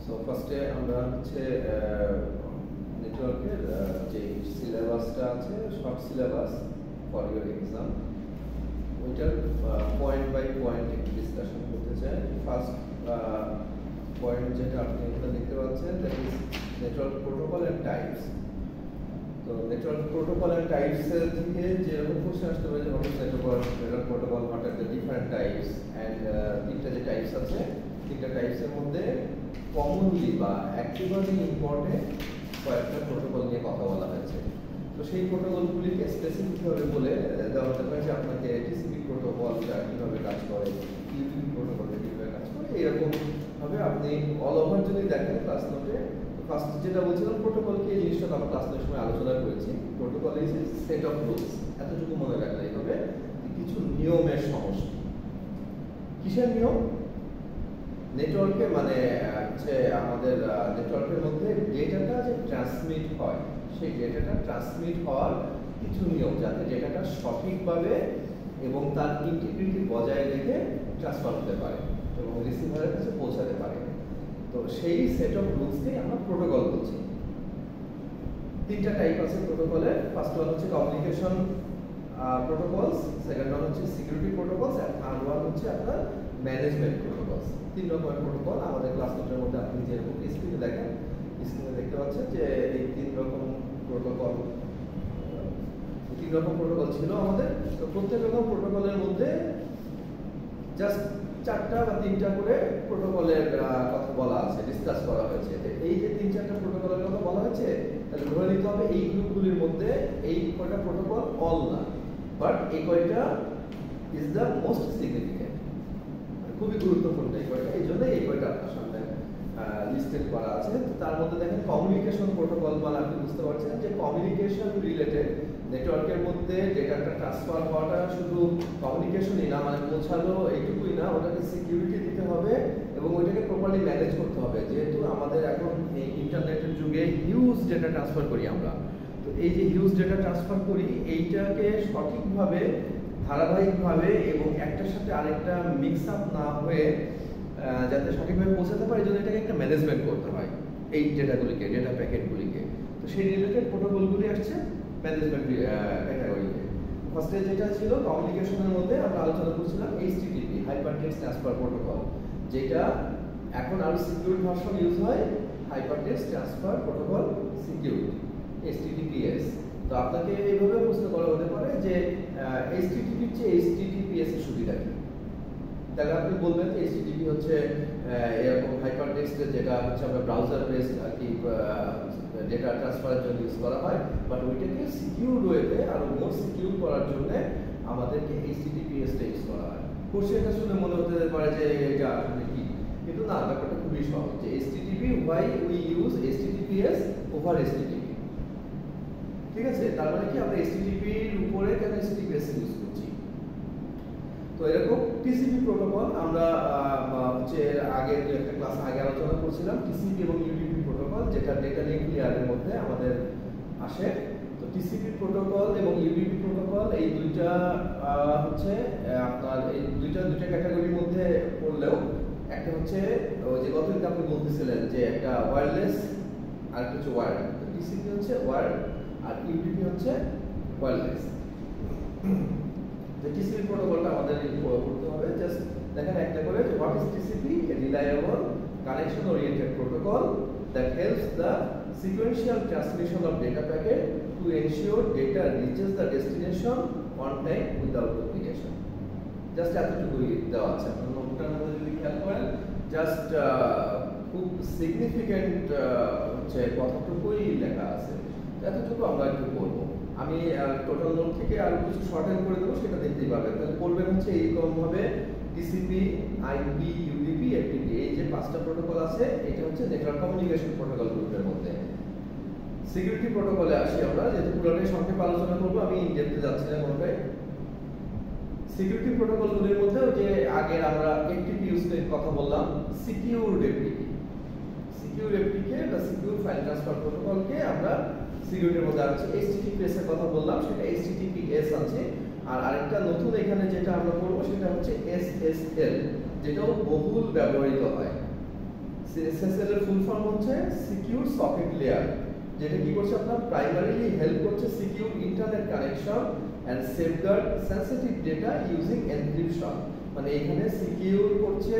So ফার্স্টে আমরা হচ্ছে নেটওয়ার্কের যে সিলেবাসটা আছে, short syllabus for your exam, ওইটার পয়েন্ট বাই পয়েন্ট একটু ডিসকাশন করতে চাই। ফার্স্ট পয়েন্ট যেটা আপনি এখানে দেখতে পাচ্ছেন, that is network protocol and types. তো নেটওয়ার্ক প্রোটোকল অ্যান্ড টাইপসের থেকে যেরকম কোশ্চেন আসতে পারে যে network protocol, what are the different types and তিনটা যে টাইপস আছে, তিনটা টাইপসের মধ্যে কমনলি বা একেবারে ইম্পর্টেন্ট কয়েকটা প্রোটোকল নিয়ে কথা বলা হয়েছে। তো সেই প্রোটোকলগুলিকে স্পেসিফিকভাবে বলে দেওয়া হতে পারে যে আপনাকে টিসিপি প্রোটোকলটা কীভাবে কাজ করে, ইউডিপি প্রোটোকলটা কীভাবে কাজ করে, এরকম ভাবে আপনি অল ওভার যদি দেখেন ক্লাস নোটে। ফার্স্ট যেটা বলছিলাম, প্রোটোকলকে এই জিনিসটা আমরা ক্লাস নোটের সময় আলোচনা করেছি। Protocol is a set of rules, এতটুকু মনে রাখলেই হবে, কিছু নিয়মের সমষ্টি। কিসের নিয়ম? নেটওয়ার্কে মানে হচ্ছে আমাদের নেটওয়ার্কের মধ্যে ডেটাটা যে ট্রান্সমিট হয়, সেই ডেটাটা ট্রান্সমিট হওয়ার কিছু নিয়ম, যাতে ডেটাটা সঠিকভাবে এবং তার ইন্টিগ্রিটি বজায় রেখে ট্রান্সফার হতে পারে এবং রিসিভারের কাছে পৌঁছাতে পারে। তো সেই সেট অফ রুলসকেই আমরা প্রোটোকল বলছি। তিনটা টাইপ আছে প্রোটোকলের। ফার্স্ট ওয়ান হচ্ছে কমিউনিকেশন প্রোটোকলস, সেকেন্ড ওয়ান হচ্ছে সিকিউরিটি প্রোটোকলস, আর থার্ড ওয়ান হচ্ছে আপনার ম্যানেজমেন্ট প্রোটোকলস। তিন রকমের প্রোটোকল আমাদের ক্লাস নোটের মধ্যে আপনি যেরকম স্ক্রিনে দেখেন, স্ক্রিনে দেখতে পাচ্ছেন যে এই তিন রকম প্রোটোকল ছিল আমাদের। তো প্রত্যেক রকম প্রোটোকলের মধ্যে জাস্ট চারটা বা তিনটা করে প্রোটোকলের কথা বলা আছে, ডিসকাস করা হয়েছে। এই যে তিন চারটা প্রোটোকলের কথা বলা হয়েছে, তাহলে ধরে নিতে হবে এই গ্রুপগুলির মধ্যে এই কয়টা প্রোটোকল অল না, বাট এই কয়টা ইজ দ্য মোস্ট সিগনিফিকেন্ট, খুবই গুরুত্বপূর্ণ এই কয়টা, এই জন্য এই কয়টা আপনার সামনে লিস্টেড করা আছে। তার মধ্যে দেখেন কমিউনিকেশন প্রোটোকল, মানে আপনি বুঝতে পারছেন যে কমিউনিকেশন রিলেটেড, নেটওয়ার্কের মধ্যে ডেটাটা ট্রান্সফার হওয়াটা শুধু কমিউনিকেশনই না, মানে পৌঁছালো এইটুকুই না, ওটাকে সিকিউরিটি দিতে হবে এবং ওইটাকে প্রপারলি ম্যানেজ করতে হবে। যেহেতু আমাদের এখন এই ইন্টারনেটের যুগে হিউজ ডেটা ট্রান্সফার করি আমরা, তো এই যে হিউজ ডেটা ট্রান্সফার করি, এইটাকে সঠিকভাবে, ধারাবাহিকভাবে এবং একটার সাথে আরেকটা মিক্স আপ না হয়ে যাতে সঠিকভাবে পৌঁছাতে পারে, এই জন্য এটাকে একটা ম্যানেজমেন্ট করতে হয় এই ডেটাগুলিকে, ডেটা প্যাকেটগুলিকে। তো সেই রিলেটেড প্রোটোকলগুলি আসছে ম্যানেজমেন্ট ক্যাটাগরিতে। ফার্স্টে যেটা ছিল কমিউনিকেশনের মধ্যে আমরা আলোচনা করছিলাম এইচটিটিপি, হাইপারটেক্সট ট্রান্সফার প্রোটোকল, যেটা এখন আরো সিকিউর ভার্সন ইউজ হয়, hypertext transfer protocol security, HTTPS. তো আপনাকে এইভাবে প্রশ্ন করা হতে পারে যে এইচটিটিপির চেয়ে এইচটিটিপিএস এর সুবিধা কি? তাহলে আপনি বলবেন যে এইচটিটিপি হচ্ছে এরকম হাইপারটেক্সট, যেটা হচ্ছে আমরা ব্রাউজার বেসড আর কি ডেটা ট্রান্সফারের জন্য ইউজ করা হয়, বাট ওইটাকে সিকিউর ওয়েতে আরো মোর সিকিউর করার জন্য আমাদেরকে এইচটিটিপিএস টা ইউজ করা হয়। কোশ্চেনটা শুনে মনে হতে পারে যে এটা আসলে কি, কিন্তু না, ব্যাপারটা খুবই সহজ। যে HTTP, why we use HTTPS over HTTP, ঠিক আছে? তার মানে কি, আমরা এইচটিটিপির উপরে কেন এইচটিটিপিএস ইউজ করছি। তো এরকম টিসিপি প্রোটোকল আমরা হচ্ছে আগে একটা ক্লাস আগে আলোচনা করছিলাম, টিসিপি এবং ইউডিপি প্রোটোকল, যেটা ডেটা লিঙ্ক লেয়ারের মধ্যে আমাদের আসে। তো টিসিপি প্রোটোকল এবং ইউডিপি প্রোটোকল এই দুইটা হচ্ছে আপনার এই দুইটা ক্যাটাগরির মধ্যে পড়লেও, একটা হচ্ছে ওই যে গতদিন আপনি বলতেছিলেন যে একটা ওয়্যারলেস আর একটা হচ্ছে ওয়্যার্ড। তো টিসিপি হচ্ছে ওয়্যার্ড আর ইউডিপি হচ্ছে ওয়্যারলেস। যে টিসিপি প্রোটোকলটা আমাদের পড়তে হবে, জাস্ট দেখেন একটা করে, what is TCP? A reliable connection oriented protocol that helps the sequential transmission of data packet to ensure data reaches the destination on time without duplication. Just এতটুকুই দেওয়া আছে আপনার নোটটার মধ্যে, যদি খেয়াল করেন জাস্ট খুব সিগনিফিকেন্ট হচ্ছে কতটুকুই লেখা আছে, এতটুকু আমরা একটু পড়বো। আমি টোটাল নোট থেকে আরো কিছু শর্টেন করে দেবো, সেটা দেখতেই পাবেন। তাহলে পড়বেন হচ্ছে এইরকম ভাবে টিসিপি, আইপি, ইউডিপি, এফটিপি, এই যে পাঁচটা প্রোটোকল আছে, এটা হচ্ছে নেটওয়ার্ক কমিউনিকেশন প্রোটোকল গ্রুপের মধ্যে। সিকিউরিটি প্রোটোকলে আসি আমরা, যেহেতু পুরোটাই সংক্ষেপে আলোচনা করবো, আমি ইনডেপথে যাচ্ছি না কোনোটাই। সিকিউরিটি প্রোটোকলগুলির মধ্যে যে আগে আমরা এফটিপি ইউজ করে কথা বললাম, সিকিউর এফটিপি, সিকিউর এফটিপি বা সিকিউর ফাইল ট্রান্সফার প্রোটোকলকে আমরা সিকিউরিটির মধ্যে আছে। এইচটিটিপিএস এর কথা বললাম, সেটা এইচটিটিপিএস আছে। আর আরেকটা নতুন এখানে যেটা আমরা পড়বো সেটা হচ্ছে এসএসএল, যেটাও বহুল ব্যবহৃত হয়। SSL এর ফুল ফর্ম হচ্ছে সিকিউর সকেট লেয়ার, যেটা কি করছে আপনার প্রাইমারিলি হেল্প করছে secure internet connection and safeguard sensitive data using encryption. মানে এখানে সিকিউর করছে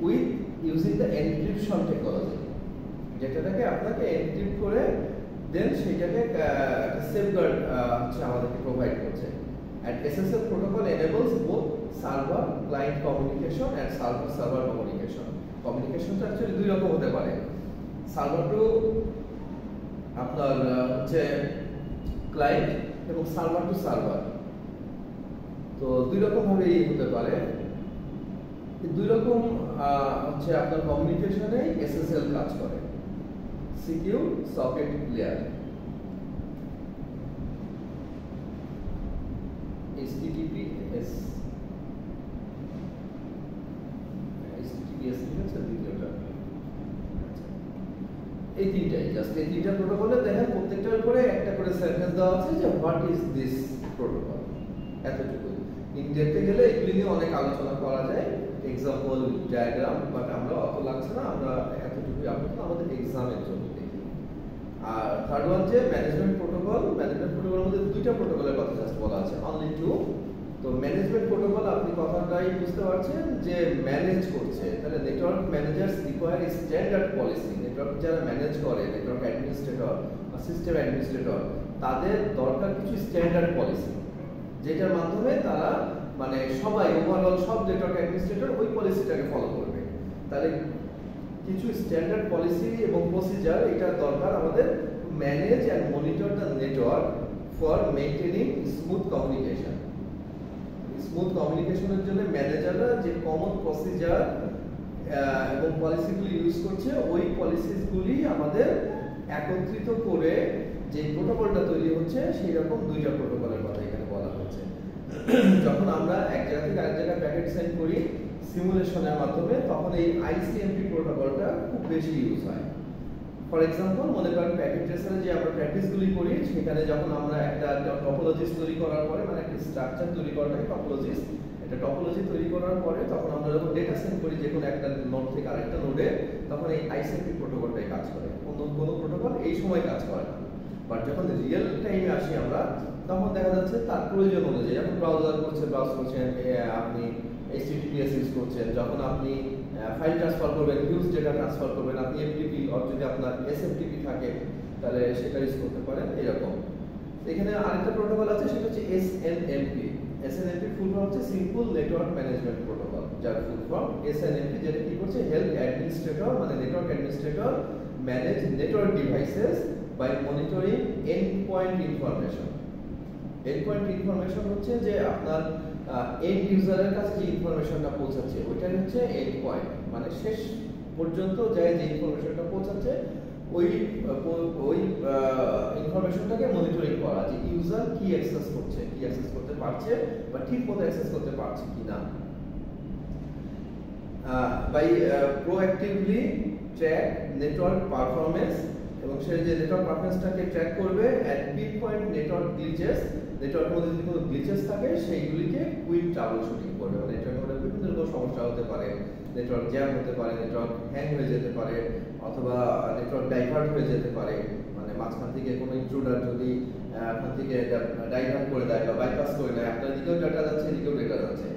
with using the encryption technology, যেটাকে আপনাকে এনক্রিপ্ট করে দেন সেটাকে একটা সেফগার্ড হচ্ছে আমাদেরকে প্রোভাইড করছে। And SSL protocol enables both server client communication and server server communication. Communication টা অ্যাকচুয়ালি দুই রকম হতে পারে, সার্ভার টু আপনার হচ্ছে ক্লায়েন্ট এবং সার্ভার টু সার্ভার। তো দুই রকম ভাবে হতে পারে, দুই রকম হচ্ছে আপনার কমিউনিকেশনে SSL কাজ করে, সিকিউর সকেট লেয়ার। HTTPS হচ্ছে দ্বিতীয়টা। এই তিনটাই জাস্ট এই তিনটা প্রোটোকলে দেখেন প্রত্যেকটার উপরে একটা করে সেন্টেন্স দেওয়া আছে যে হোয়াট ইজ দিস প্রোটোকল, এতটুকু। ইন ডেপথে গেলে এগুলি নিয়ে অনেক আলোচনা করা যায়, এক্সাম্পল ডায়াগ্রাম, বাট আমরা অত লাগছে না, আমরা এতটুকুই আপাতত আমাদের এক্সামের জন্য দেখি। আর থার্ড ওয়ান যে ম্যানেজমেন্ট প্রোটোকল, ম্যানেজমেন্ট প্রোটোকলের মধ্যে দুইটা প্রোটোকলের কথা জাস্ট বলা আছে, অনলি টু। তো ম্যানেজমেন্ট প্রোটোকল আপনি কথাটাই বুঝতে পারছেন যে ম্যানেজ করছে, তাহলে network managers require standard policy. Network যারা ম্যানেজ করে, নেটওয়ার্ক অ্যাডমিনিস্ট্রেটর বা সিস্টেম অ্যাডমিনিস্ট্রেটর, তাদের দরকার কিছু স্ট্যান্ডার্ড পলিসি, যেটার মাধ্যমে তারা মানে সবাই ওভারঅল সব নেটওয়ার্ক অ্যাডমিনিস্ট্রেটর ওই পলিসিটাকে ফলো করবে। তাহলে কিছু স্ট্যান্ডার্ড পলিসি এবং প্রসিজার এটা দরকার আমাদের manage and monitor the network for maintaining smooth communication. Smooth কমিউনিকেশনের জন্য ম্যানেজাররা যে কমন প্রসিজার এবং পলিসিগুলি ইউজ করছে, ওই পলিসিগুলি আমাদের একত্রিত করে যে প্রোটোকলটা তৈরি হচ্ছে সেই রকম দুইটা প্রোটোকলের কথা এখানে বলা হচ্ছে। যখন আমরা এক জায়গা থেকে আরেক জায়গায় প্যাকেট সেন্ড করি সিমুলেশনের মাধ্যমে, তখন এই ICMP প্রোটোকলটা খুব বেশি ইউজ হয়। ফর এক্সাম্পল মনে করেন প্যাকেট ট্রেসারে যে আমরা প্র্যাকটিসগুলি করি, সেখানে যখন আমরা একটা টপোলজিস তৈরি করার পরে, মানে একটা স্ট্রাকচার তৈরি করাটাই টপোলজিস, একটা টপোলজি তৈরি করার পরে তখন আমরা যখন ডেটা সেন্ড করি যে কোনো একটা নোড থেকে আরেকটা নোডে, তখন এই ICMP প্রোটোকলটাই কাজ করে, অন্য কোনো প্রোটোকল এই সময় কাজ করে না। বাট যখন রিয়েল টাইমে আসি আমরা, তখন দেখা যাচ্ছে তার প্রয়োজন অনুযায়ী, যখন ব্রাউজার ব্রাউজ করছেন, আপনি HTTPS ইউজ করছেন, যখন আপনি ফাইল ট্রান্সফার করবেন, হিউজ ডেটা ট্রান্সফার করবেন, আপনি FTP আর যদি আপনার SFTP থাকে তাহলে সেটা ইউজ করতে পারেন এরকম। এখানে আরেকটা প্রোটোকল আছে, সেটা হচ্ছে SNMP। SNMP ফুল ফর্ম হচ্ছে সিম্পল নেটওয়ার্ক ম্যানেজমেন্ট প্রোটোকল, যার ফুল ফর্ম SNMP, যেটা কি করছে হেল্প অ্যাডমিনিস্ট্রেটর মানে network administrator manage network devices by monitoring and point information. And point information হচ্ছে যে আপনার এন্ড ইউজারের কাছে যে ইনফরমেশনটা পৌঁছাচ্ছে ওইটাই হচ্ছে এন্ড পয়েন্ট, মানে শেষ পর্যন্ত যায় যে ইনফরমেশনটা পৌঁছাচ্ছে ওই ইনফরমেশনটাকে মনিটরিং করা, যে ইউজার কি অ্যাক্সেস করছে, কি অ্যাক্সেস করতে পারছে বা ঠিক মতো অ্যাক্সেস করতে পারছে কিনা। By proactively track network performance, এবং সে যে নেটওয়ার্ক পারফরম্যান্সটাকে ট্র্যাক করবে at pinpoint network glitches, নেটওয়ার্কের মধ্যে যদি কোনো গ্লিচেস থাকে সেইগুলিকে কুইক ট্রাবল শুটিং করবে। মানে নেটওয়ার্কের মধ্যে বিভিন্ন রকম সমস্যা হতে পারে, নেটওয়ার্ক জ্যাম হতে পারে, নেটওয়ার্ক হ্যাং হয়ে যেতে পারে, অথবা নেটওয়ার্ক ডাইভার্ট হয়ে যেতে পারে, মানে মাঝখান থেকে কোনো ইন্ট্রুডার যদি ওখান থেকে ডাইভার্ট করে দেয় বা বাইপাস করে দেয়, আপনার দিকেও ডেটা যাচ্ছে, এদিকেও ডেটা যাচ্ছে,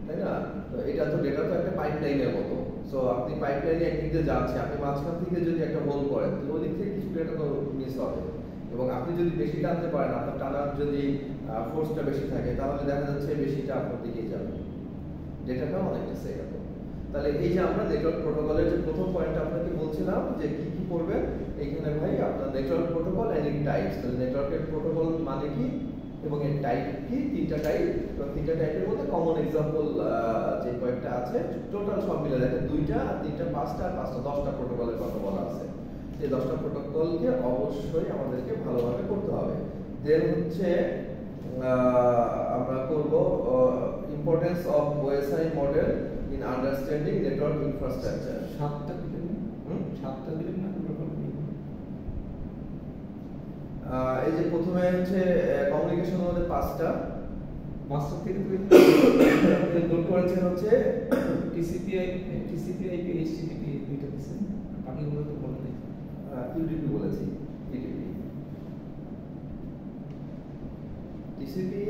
তাই না? তো এটা তো ডেটা তো একটা পাইপলাইনের মতো। সো আপনি পাইপলাইনে একদিক দিয়ে যাচ্ছে, আপনি মাঝখান থেকে যদি একটা হোল করেন, তো ওই দিক থেকে কিছু ডেটা তো মিস হবে। এবং আপনি যদি বেশি টানতে পারেন, আপনার টানার যদি ফোর্সটা বেশি থাকে, তাহলে দেখা যাচ্ছে বেশিটা আপনার দিকেই যাবে, ডেটাটাও অনেকটা সেভ হবে। তাহলে এই যে আমরা নেটওয়ার্ক প্রোটোকলের যে প্রথম পয়েন্টটা আপনাকে বলছিলাম যে কি কি করবেন, এইখানে ভাই আপনার network protocol and it types. তাহলে নেটওয়ার্কের প্রোটোকল মানে কি এবং এর টাইপ কি, তিনটা টাইপ, এবং তিনটা টাইপের মধ্যে কমন এক্সাম্পল যে কয়েকটা আছে, টোটাল সব মিলে দেখেন 2টা, 3টা, 5টা, 10টা প্রোটোকলের কথা বলা আছে। এই 10টা প্রোটোকলকে অবশ্যই আমাদেরকে ভালোভাবে করতে হবে। দেন হচ্ছে আমরা করব importance of OSI model in understanding network infrastructure. 7টা দিলেন না? 7টা দিলেন না? এই যে প্রথমে হচ্ছে কমিউনিকেশনের মধ্যে 5টা থেকে নোট করেছেন হচ্ছে TCP/IP, HTTP, টিডিপিটা দিচ্ছেন, বাকিগুলো তো বলে নেই। ইউডিপি বলেছি, টিডিপি, টিসিপি,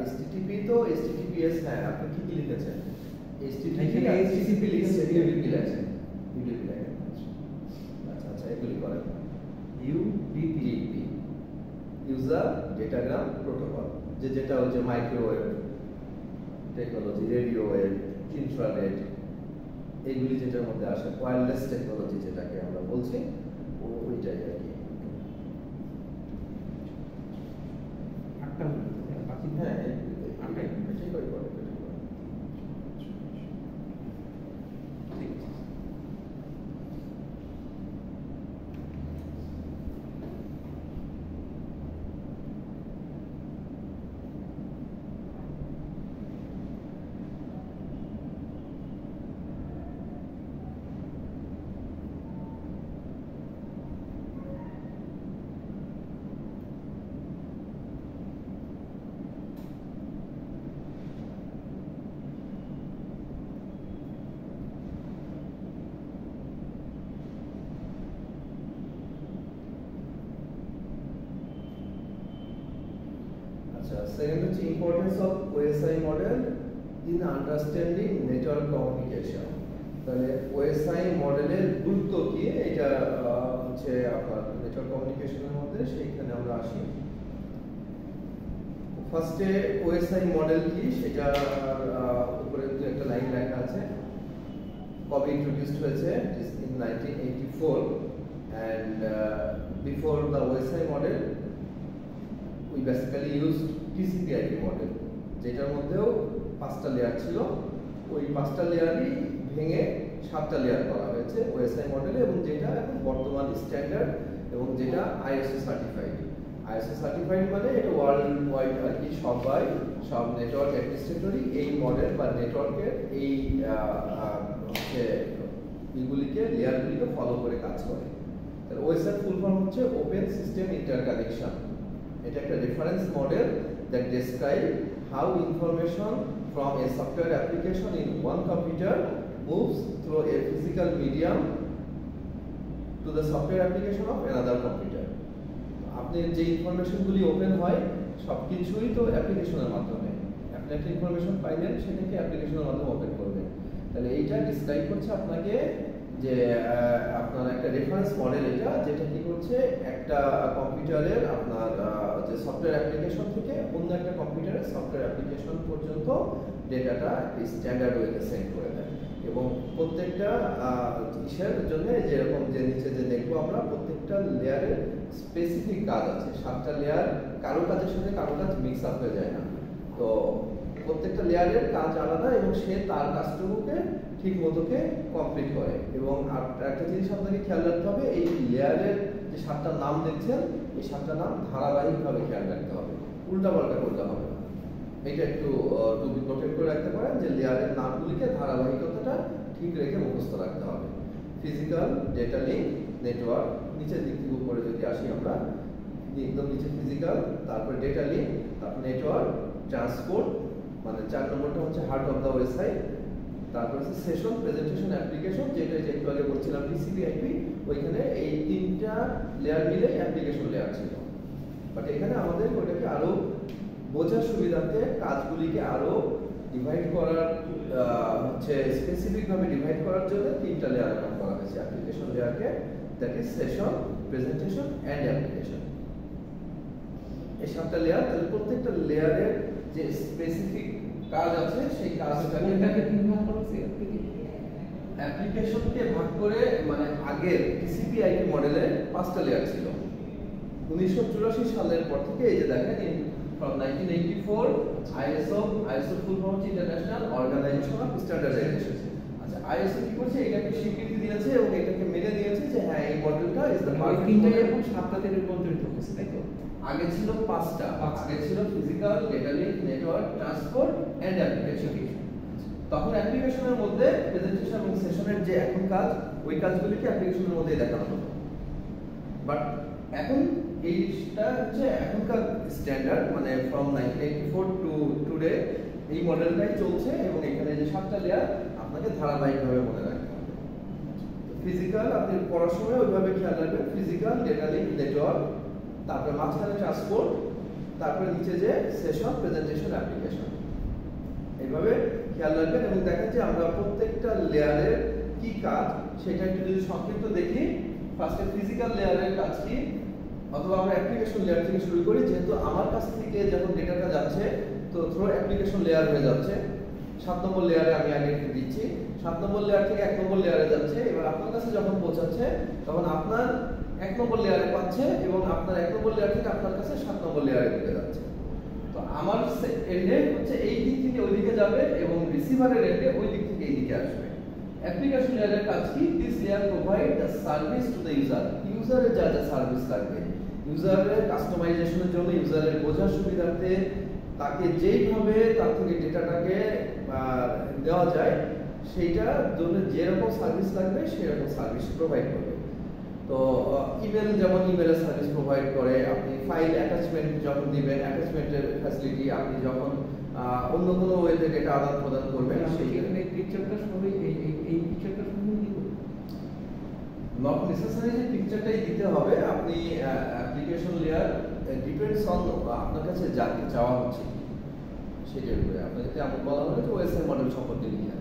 এসটিটিপি তো এসটিটিপিএস। হ্যাঁ, আপনি কি লিখেছেন? এসটিটিপি আর টিসিপি লিখেছেন, ইউডিপি লিখেছেন, ইউডিপি লিখেন। আচ্ছা আচ্ছা, এগুলি করেন। ইউডিপি, ইউজার ডেটাগ্রাম প্রোটোকল, যেটা হচ্ছে microwave technology, radio wave, infrared, এইগুলি যেটার মধ্যে আসে, ওয়্যারলেস টেকনোলজি যেটাকে আমরা বলছি, ওইটাই আর কি। আটটা বাকি। হ্যাঁ, এটাই করে ঠিক আছে। Second হচ্ছে importance of OSI model in understanding network communication। তাহলে OSI মডেলের গুরুত্ব কি, এটা হচ্ছে আপনার নেটওয়ার্ক কমিউনিকেশনের মধ্যে, সেইখানে আমরা আসি। ফার্স্টে OSI মডেল কি সেটা উপরে একটা লাইন লেখা আছে, কবে ইন্ট্রোডিউসড হয়েছে, in 1984, and before the OSI model we basically used TCP/IP model, যেটার মধ্যেও 5টা লেয়ার ছিল। ওই 5টা লেয়ারই ভেঙে 7টা লেয়ার করা হয়েছে OSI মডেলে, এবং যেটা এখন বর্তমান স্ট্যান্ডার্ড এবং যেটা ISO সার্টিফাইড। ISO সার্টিফাইড মানে এটা ওয়ার্ল্ড ওয়াইড আর কি, সব নেটওয়ার্ক অ্যাডমিনিস্ট্রেটরই এই মডেল বা নেটওয়ার্কের এই এগুলিকে, লেয়ারগুলিকে ফলো করে কাজ করে। তাহলে OSI ফুল ফর্ম হচ্ছে ওপেন সিস্টেম ইন্টারকানেকশন। এটা একটা reference model that describe how information from a software application in one computer moves through a physical medium to the software application of another computer। আপনি যে ইনফরমেশনগুলি open হয় সবকিছুই তো অ্যাপ্লিকেশনের মাধ্যমে, আপনি একটা ইনফরমেশন পাইলেন সেটাকে অ্যাপ্লিকেশনের মাধ্যমে ওপেন করবেন। তাহলে এইটা ডিসক্রাইব করছে আপনাকে যে আপনার একটা রেফারেন্স মডেল, এটা যেটা কি করছে, একটা কম্পিউটারের আপনার যে সফটওয়্যার অ্যাপ্লিকেশন থেকে অন্য একটা কম্পিউটারের সফটওয়্যার অ্যাপ্লিকেশন পর্যন্ত ডেটাটা স্ট্যান্ডার্ড ওয়েতে সেন্ড করে দেয়। এবং প্রত্যেকটা ইসের জন্য যেরকম যে নিচে যে দেখবো আমরা, প্রত্যেকটা লেয়ারের স্পেসিফিক কাজ আছে। 7টা লেয়ার, কারো কাজের সাথে কারো কাজ মিক্স আপ হয়ে যায় না, তো প্রত্যেকটা লেয়ারের কাজ আলাদা এবং সে তার কাজটুকুকে ঠিক মতোকে কমপ্লিট করে। এবং একটা জিনিস আপনাকে খেয়াল রাখতে হবে, এই লেয়ারের যে 7টা নাম দেখছেন, এই 7টা নাম ধারাবাহিকভাবে খেয়াল রাখতে হবে, উল্টাপাল্টা করতে হবে না। এটা একটু নোটেট করে রাখতে পারেন যে লেয়ারের নামগুলিকে ধারাবাহিকতাটা ঠিক রেখে মুখস্থ রাখতে হবে। ফিজিক্যাল, ডেটা লিঙ্ক, নেটওয়ার্ক, নিচের দিক থেকে উপরে যদি আসি আমরা, একদম নিচে ফিজিক্যাল, তারপরে ডেটা লিঙ্ক, তারপর নেটওয়ার্ক, ট্রান্সপোর্ট, মানে 4 নম্বরটা হচ্ছে হার্ট অফ দ্য ওয়েবসাইট। তারপর হচ্ছে সেশন, প্রেজেন্টেশন, অ্যাপ্লিকেশন, যেটা যে একটু আগে বলছিলাম TCP/IP, ওইখানে এই 3টা লেয়ার মিলে অ্যাপ্লিকেশন লেয়ার ছিল। বাট এখানে আমাদের ওটাকে আরো বোঝার সুবিধার্থে কাজগুলিকে আরো ডিভাইড করার হচ্ছে স্পেসিফিক ভাবে ডিভাইড করার জন্য 3টা লেয়ার নাম করা হয়েছে অ্যাপ্লিকেশন লেয়ারকে, that is session, presentation and application. এই 7টা লেয়ার, তাহলে প্রত্যেকটা লেয়ারের যে স্পেসিফিক কাজ আছে সেই কাজটাকে অ্যাপ্লিকেশনকে ভাগ করে, মানে আগের TCP/IP মডেলে 5টা লেয়ার ছিল। 1984 সালের পর থেকে এই যে দেখেন, from 1984 ISO ফুল ফর্ম হচ্ছে ইন্টারন্যাশনাল অর্গানাইজেশন অফ স্ট্যান্ডার্ডাইজেশন। আচ্ছা, ISO কি করছে, এটাকে স্বীকৃতি দিয়েছে এবং এটাকে মেনে নিয়েছে যে হ্যাঁ, এই মডেলটা ইজ দ্য পারফেক্ট মডেল। এখন 7টাতে রূপান্তরিত হয়েছে, তাই তো? আগে ছিল 5টা, আগে ছিল physical, data link, network, transport and application. তখন অ্যাপ্লিকেশনের মধ্যে প্রেজেন্টেশন এবং সেশনের যে এখন কাজ, ওই কাজগুলিকে অ্যাপ্লিকেশনের মধ্যেই দেখানো হতো। বাট এখন এইটা হচ্ছে এখনকার স্ট্যান্ডার্ড, মানে ফ্রম 1984 টু টুডে এই মডেলটাই চলছে এবং এখানে যে 7টা লেয়ার আপনাকে ধারাবাহিকভাবে মনে রাখতে হবে। ফিজিক্যাল আপনি পড়ার সময় ওইভাবে খেয়াল রাখবেন, ফিজিক্যাল, ডেটা লিঙ্ক, নেটওয়ার্ক, তারপরে মাঝখানে ট্রান্সপোর্ট, তারপরে নিচে যে সেশন, প্রেজেন্টেশন, অ্যাপ্লিকেশন, এইভাবে খেয়াল রাখবেন। এবং দেখেন যে আমরা প্রত্যেকটা লেয়ারের কি কাজ সেটা একটু যদি সংক্ষিপ্ত দেখি। ফার্স্টে ফিজিক্যাল লেয়ারের কাজ কি, অথবা আমরা অ্যাপ্লিকেশন লেয়ার থেকে শুরু করি। যেহেতু আমার কাছ থেকে যখন ডেটাটা যাচ্ছে তো থ্রো অ্যাপ্লিকেশন লেয়ার হয়ে যাচ্ছে, 7 নম্বর লেয়ারে আমি আগে একটু দিচ্ছি, 7 নম্বর লেয়ার থেকে 1 নম্বর লেয়ারে যাচ্ছে। এবার আপনার কাছে যখন পৌঁছাচ্ছে তখন আপনার 1 নম্বর লেয়ারে পাচ্ছে এবং আপনার 1 নম্বর লেয়ার থেকে আপনার কাছে 7 নম্বর লেয়ারে দিকে যাচ্ছে। তো আমার এন্ডে হচ্ছে এই দিক থেকে ওই দিকে যাবে এবং রিসিভারের এন্ডে ওই দিক থেকে এই দিকে আসবে। অ্যাপ্লিকেশন লেয়ারের কাজ কি, this layer provide the service to the user. ইউজারের যা যা সার্ভিস লাগবে, ইউজারের কাস্টমাইজেশনের জন্য, ইউজারের বোঝার সুবিধার্থে তাকে যেইভাবে তার থেকে ডেটাটাকে দেওয়া যায় সেইটার জন্য যেরকম সার্ভিস লাগবে সেরকম সার্ভিস প্রোভাইড করবে। তো ইমেল যেমন ইমেলের সার্ভিস প্রোভাইড করে, আপনি ফাইল অ্যাটাচমেন্ট যখন দিবেন অ্যাটাচমেন্টের ফ্যাসিলিটি, আপনি যখন অন্য কোনো ওয়েতে ডেটা আদান প্রদান করবেন সেইখানে পিকচারটা সবই এই পিকচারটা সবই দিব। নট নেসেসারি যে পিকচারটাই দিতে হবে, আপনি অ্যাপ্লিকেশন লেয়ার ডিপেন্ডস অন আপনার কাছে যাকে চাওয়া হচ্ছে সেটার উপরে। আপনাকে এমন বলা হলো যে ওএসআই মডেল সম্পর্কে লিখেন,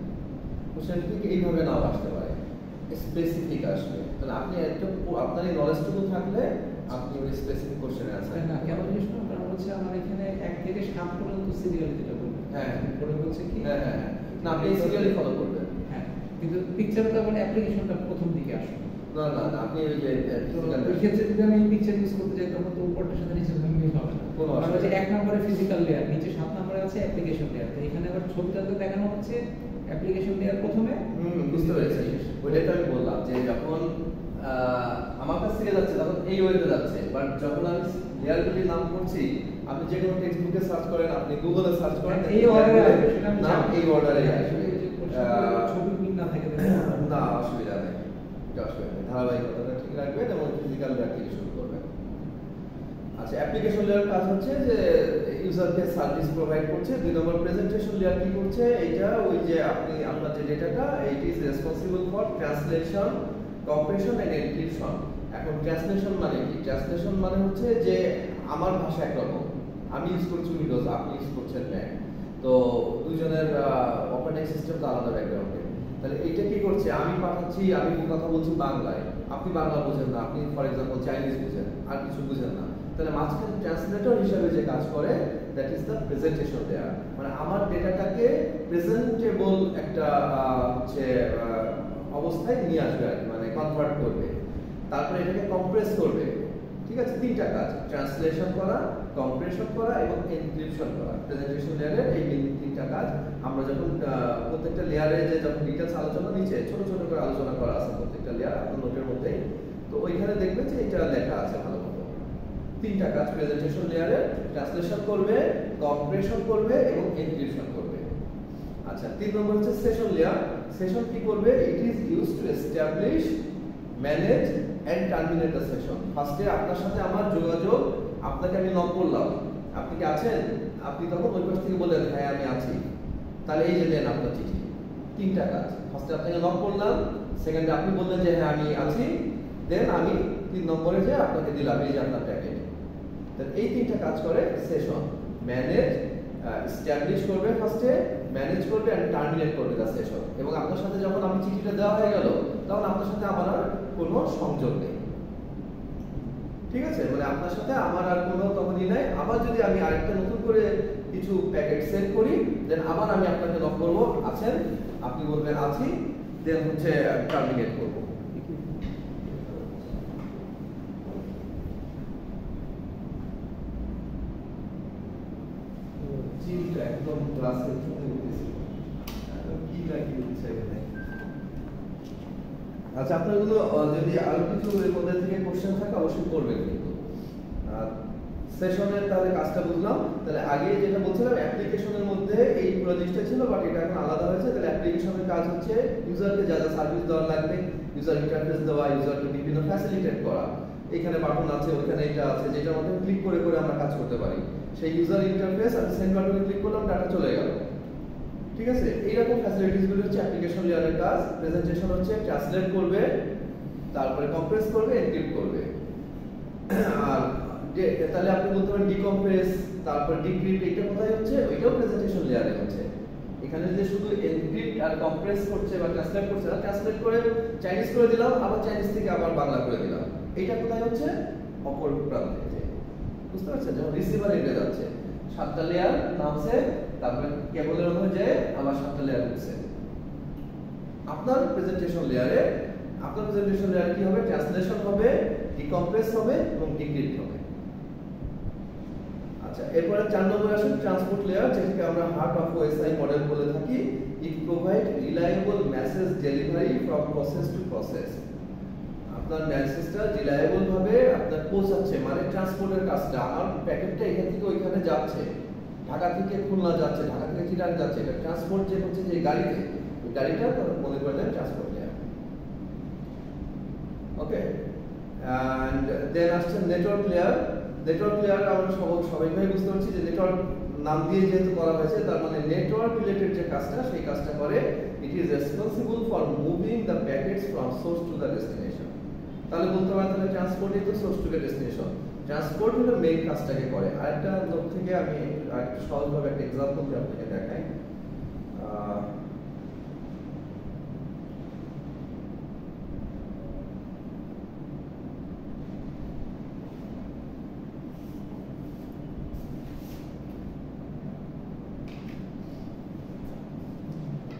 কোশ্চেন ঠিক এইভাবে নাও আসতে পারে, স্পেসিফিক আসবে। তাহলে আপনি একটু আপনার এই নলেজটুকু থাকলে আপনি ওই স্পেসিফিক কোশ্চেনে আনসার না কেন জিনিস না, কারণ হচ্ছে আমার এখানে 1 থেকে 7 পর্যন্ত সিরিয়াল যেটা বলবো। হ্যাঁ পরে হচ্ছে কি, হ্যাঁ হ্যাঁ না আপনি সিরিয়ালি ফলো করবেন। হ্যাঁ কিন্তু পিকচারটা মানে অ্যাপ্লিকেশনটা প্রথম দিকে আসবে। না না না আপনি ওই যে এই ক্ষেত্রে যদি আমি এই পিকচার ইউজ করতে যাই তখন তো উপরটার সাথে নিচে মিল হবে না। কারণ হচ্ছে 1 নম্বরে ফিজিক্যাল লেয়ার, নিচে 7 নম্বরে আছে অ্যাপ্লিকেশন লেয়ার। তো এখানে আবার ছবিটাতে দেখানো হচ্ছে অ্যাপ্লিকেশন লেয়ার প্রথমে। বুঝতে পেরেছি, ওইটাই তো আমি বললাম যে যখন আমার কাছ থেকে যাচ্ছে তখন এই ওয়েতে যাচ্ছে, বাট যখন আমি লেয়ারগুলির নাম করছি, আপনি যে কোনো টেক্সট বুকে সার্চ করেন, আপনি গুগলে সার্চ করেন, এই অর্ডারে আসবে, সেটা আমি নাম এই অর্ডারে আসবে। ছবি মিল না থাকে না অসুবিধা নেই, এটা অসুবিধা নেই, ধারাবাহিকতাটা ঠিক রাখবেন এবং ফিজিক্যাল লেয়ার থেকে শুরু করবেন। আচ্ছা, অ্যাপ্লিকেশন লেয়ার কাজ হচ্ছে যে ইউজারকে সার্ভিস প্রোভাইড করছে। 2 নম্বর প্রেজেন্টেশন লেয়ার কি করছে, এইটা ওই যে আপনি আপনার যে ডেটাটা it is responsible for translation, compression and encryption. এখন ট্রান্সলেশন মানে কি, ট্রান্সলেশন মানে হচ্ছে যে আমার ভাষা একরকম, আমি ইউজ করছি উইন্ডোজ, আপনি ইউজ করছেন ম্যাক, তো দুজনের অপারেটিং সিস্টেম তো আলাদা ব্যাকগ্রাউন্ডে। তাহলে এইটা কি করছে, আমি পাঠাচ্ছি, আমি কথা বলছি বাংলায়, আপনি বাংলা বোঝেন না, আপনি ফর এক্সাম্পল চাইনিজ বুঝেন, আর কিছু বুঝেন না, তাহলে মাঝখানে ট্রান্সলেটর হিসেবে যে কাজ করে that is the presentation layer. মানে আমার ডেটাটাকে প্রেজেন্টেবল একটা হচ্ছে অবস্থায় নিয়ে আসবে আর কি, মানে কনভার্ট করবে, তারপরে এটাকে কম্প্রেস করবে। ঠিক আছে, 3টা কাজ, ট্রান্সলেশন করা, কম্প্রেশন করা এবং এনক্রিপশন করা। প্রেজেন্টেশন লেয়ারের এই 3টা কাজ আমরা যখন প্রত্যেকটা লেয়ারে যে যখন ডিটেইলস আলোচনা নিচে ছোট ছোট করে আলোচনা করা আছে প্রত্যেকটা লেয়ার আপনার নোটের মধ্যে, তো ওইখানে দেখবেন যে এটা লেখা আছে ভালো মতো। 3টা কাজ প্রেজেন্টেশন লেয়ারে, ট্রান্সলেশন করবে, কম্প্রেশন করবে এবং এনক্রিপশন করবে। আচ্ছা, 3 নম্বর হচ্ছে সেশন লেয়ার। সেশন কি করবে, it is used to establish, manage and terminate the session. ফার্স্টে আপনার সাথে আমার যোগাযোগ, আপনাকে আমি নক করলাম, আপনি কি আছেন, আপনি তখন ওই পাশ থেকে বললেন হ্যাঁ আমি আছি, তাহলে এই যে দেন আপনার চিঠি। 3টা কাজ, ফার্স্টে আপনাকে নক করলাম, সেকেন্ডে আপনি বললেন যে হ্যাঁ আমি আছি, দেন আমি 3 নম্বরে যে আপনাকে দিলাম এই যে আপনার প্যাকেট। তাহলে এই 3টা কাজ করে সেশন। ম্যানেজ, এস্টাবলিশ করবে ফার্স্টে, ম্যানেজ করবে এন্ড টার্মিনেট করবে দ্য সেশন। এবং আপনার সাথে যখন আমি চিঠিটা দেওয়া হয়ে গেল তখন আপনার সাথে আমার আর কোনো সংযোগ নেই। ঠিক আছে, মানে আপনার সাথে আমার আর কোনো তখনই নাই। আবার যদি আমি আরেকটা নতুন করে কিছু প্যাকেট সেট করি, দেন আবার আমি আপনাকে নক করব, আছেন, আপনি বলবেন আছি, দেন হচ্ছে টার্মিনেট করব। চিঠিটা একদম ক্লাসের জন্য উঠেছিল, কি লাগি হচ্ছে এখানে। আচ্ছা, আপনাগুলো যদি আরো কিছু এর মধ্যে থেকে কোশ্চেন থাকে অবশ্যই করবেন কিন্তু। সেশনের তাহলে কাজটা বুঝলাম। তাহলে আগে যেটা বলছিলাম অ্যাপ্লিকেশনের মধ্যে এই পুরো জিনিসটা ছিল, বাট এটা এখন আলাদা হয়েছে। তাহলে অ্যাপ্লিকেশনের কাজ হচ্ছে ইউজারকে যা যা সার্ভিস দেওয়া লাগবে, ইউজার ইন্টারফেস দেওয়া, ইউজারকে বিভিন্ন ফ্যাসিলিটেট করা। এখানে বাটন আছে, ওখানে এটা আছে, যেটার মধ্যে ক্লিক করে করে আমরা কাজ করতে পারি। সেই ইউজার ইন্টারফেস আমি সেন্ড বাটনে ক্লিক করলাম, ডাটা চলে গেল। ঠিক আছে, এইরকম ফ্যাসিলিটিস গুলো হচ্ছে অ্যাপ্লিকেশন লেয়ারের কাজ। প্রেজেন্টেশন হচ্ছে ট্রান্সলেট করবে, তারপরে কম্প্রেস করবে, এনক্রিপ্ট করবে। আর তাহলে আপনি বলতে পারেন ডিকম্প্রেস, তারপর ডিক্রিপ্ট, এটা কোথায় হচ্ছে? ওইটাও প্রেজেন্টেশন লেয়ারে হচ্ছে। এখানে যে শুধু এনক্রিপ্ট আর কম্প্রেস করছে বা ট্রান্সলেট করছে না, ট্রান্সলেট করে চাইনিজ করে দিলাম, আবার চাইনিজ থেকে আবার বাংলা করে দিলাম, এটা কোথায় হচ্ছে? অপর প্রান্তে। বুঝতে পারছেন? যখন রিসিভার এন্ডে যাচ্ছে, 7টা লেয়ার নামছে, তারপরে কেবলের মধ্যে যায় আবার 7টা লেয়ার উঠছে। আপনার প্রেজেন্টেশন লেয়ারে কি হবে? ট্রান্সলেশন হবে, ডিকম্প্রেস হবে এবং ডিক্রিপ্ট হবে। আচ্ছা, এরপরে 4 নম্বরে আসুন ট্রান্সপোর্ট লেয়ার, যেটাকে আমরা হার্ট অফ ওএসআই মডেল বলে থাকি। It provide reliable message delivery from process to process. আপনার মেসেজটা রিলায়েবল ভাবে আপনার পৌঁছাচ্ছে, মানে ট্রান্সপোর্টের কাজটা, আমার প্যাকেটটা এখান থেকে ওইখানে যাচ্ছে, ঢাকা থেকে খুলনা যাচ্ছে, ঢাকা থেকে চিটাং যাচ্ছে, এটা ট্রান্সপোর্ট যে হচ্ছে যে গাড়িতে, ওই গাড়িটা মনে করে then transport layer. Okay, and then আসছে নেটওয়ার্ক লেয়ার। নেটওয়ার্ক লেয়ার আমরা সবাই বুঝতে পারছি যে নেটওয়ার্ক নাম দিয়ে যেহেতু করা হয়েছে, তার মানে নেটওয়ার্ক রিলেটেড যে কাজটা, সেই কাজটা করে। It is responsible for moving the packets from source to the destination. তাহলে বলতে পারেন তাহলে ট্রান্সপোর্টই তো source to the destination, transport হলো মেইন কাজটাকে করে। আরেকটা নোট থেকে আমি আরেকটু সহজভাবে একটা এক্সাম্পল দিয়ে আপনাকে দেখাই।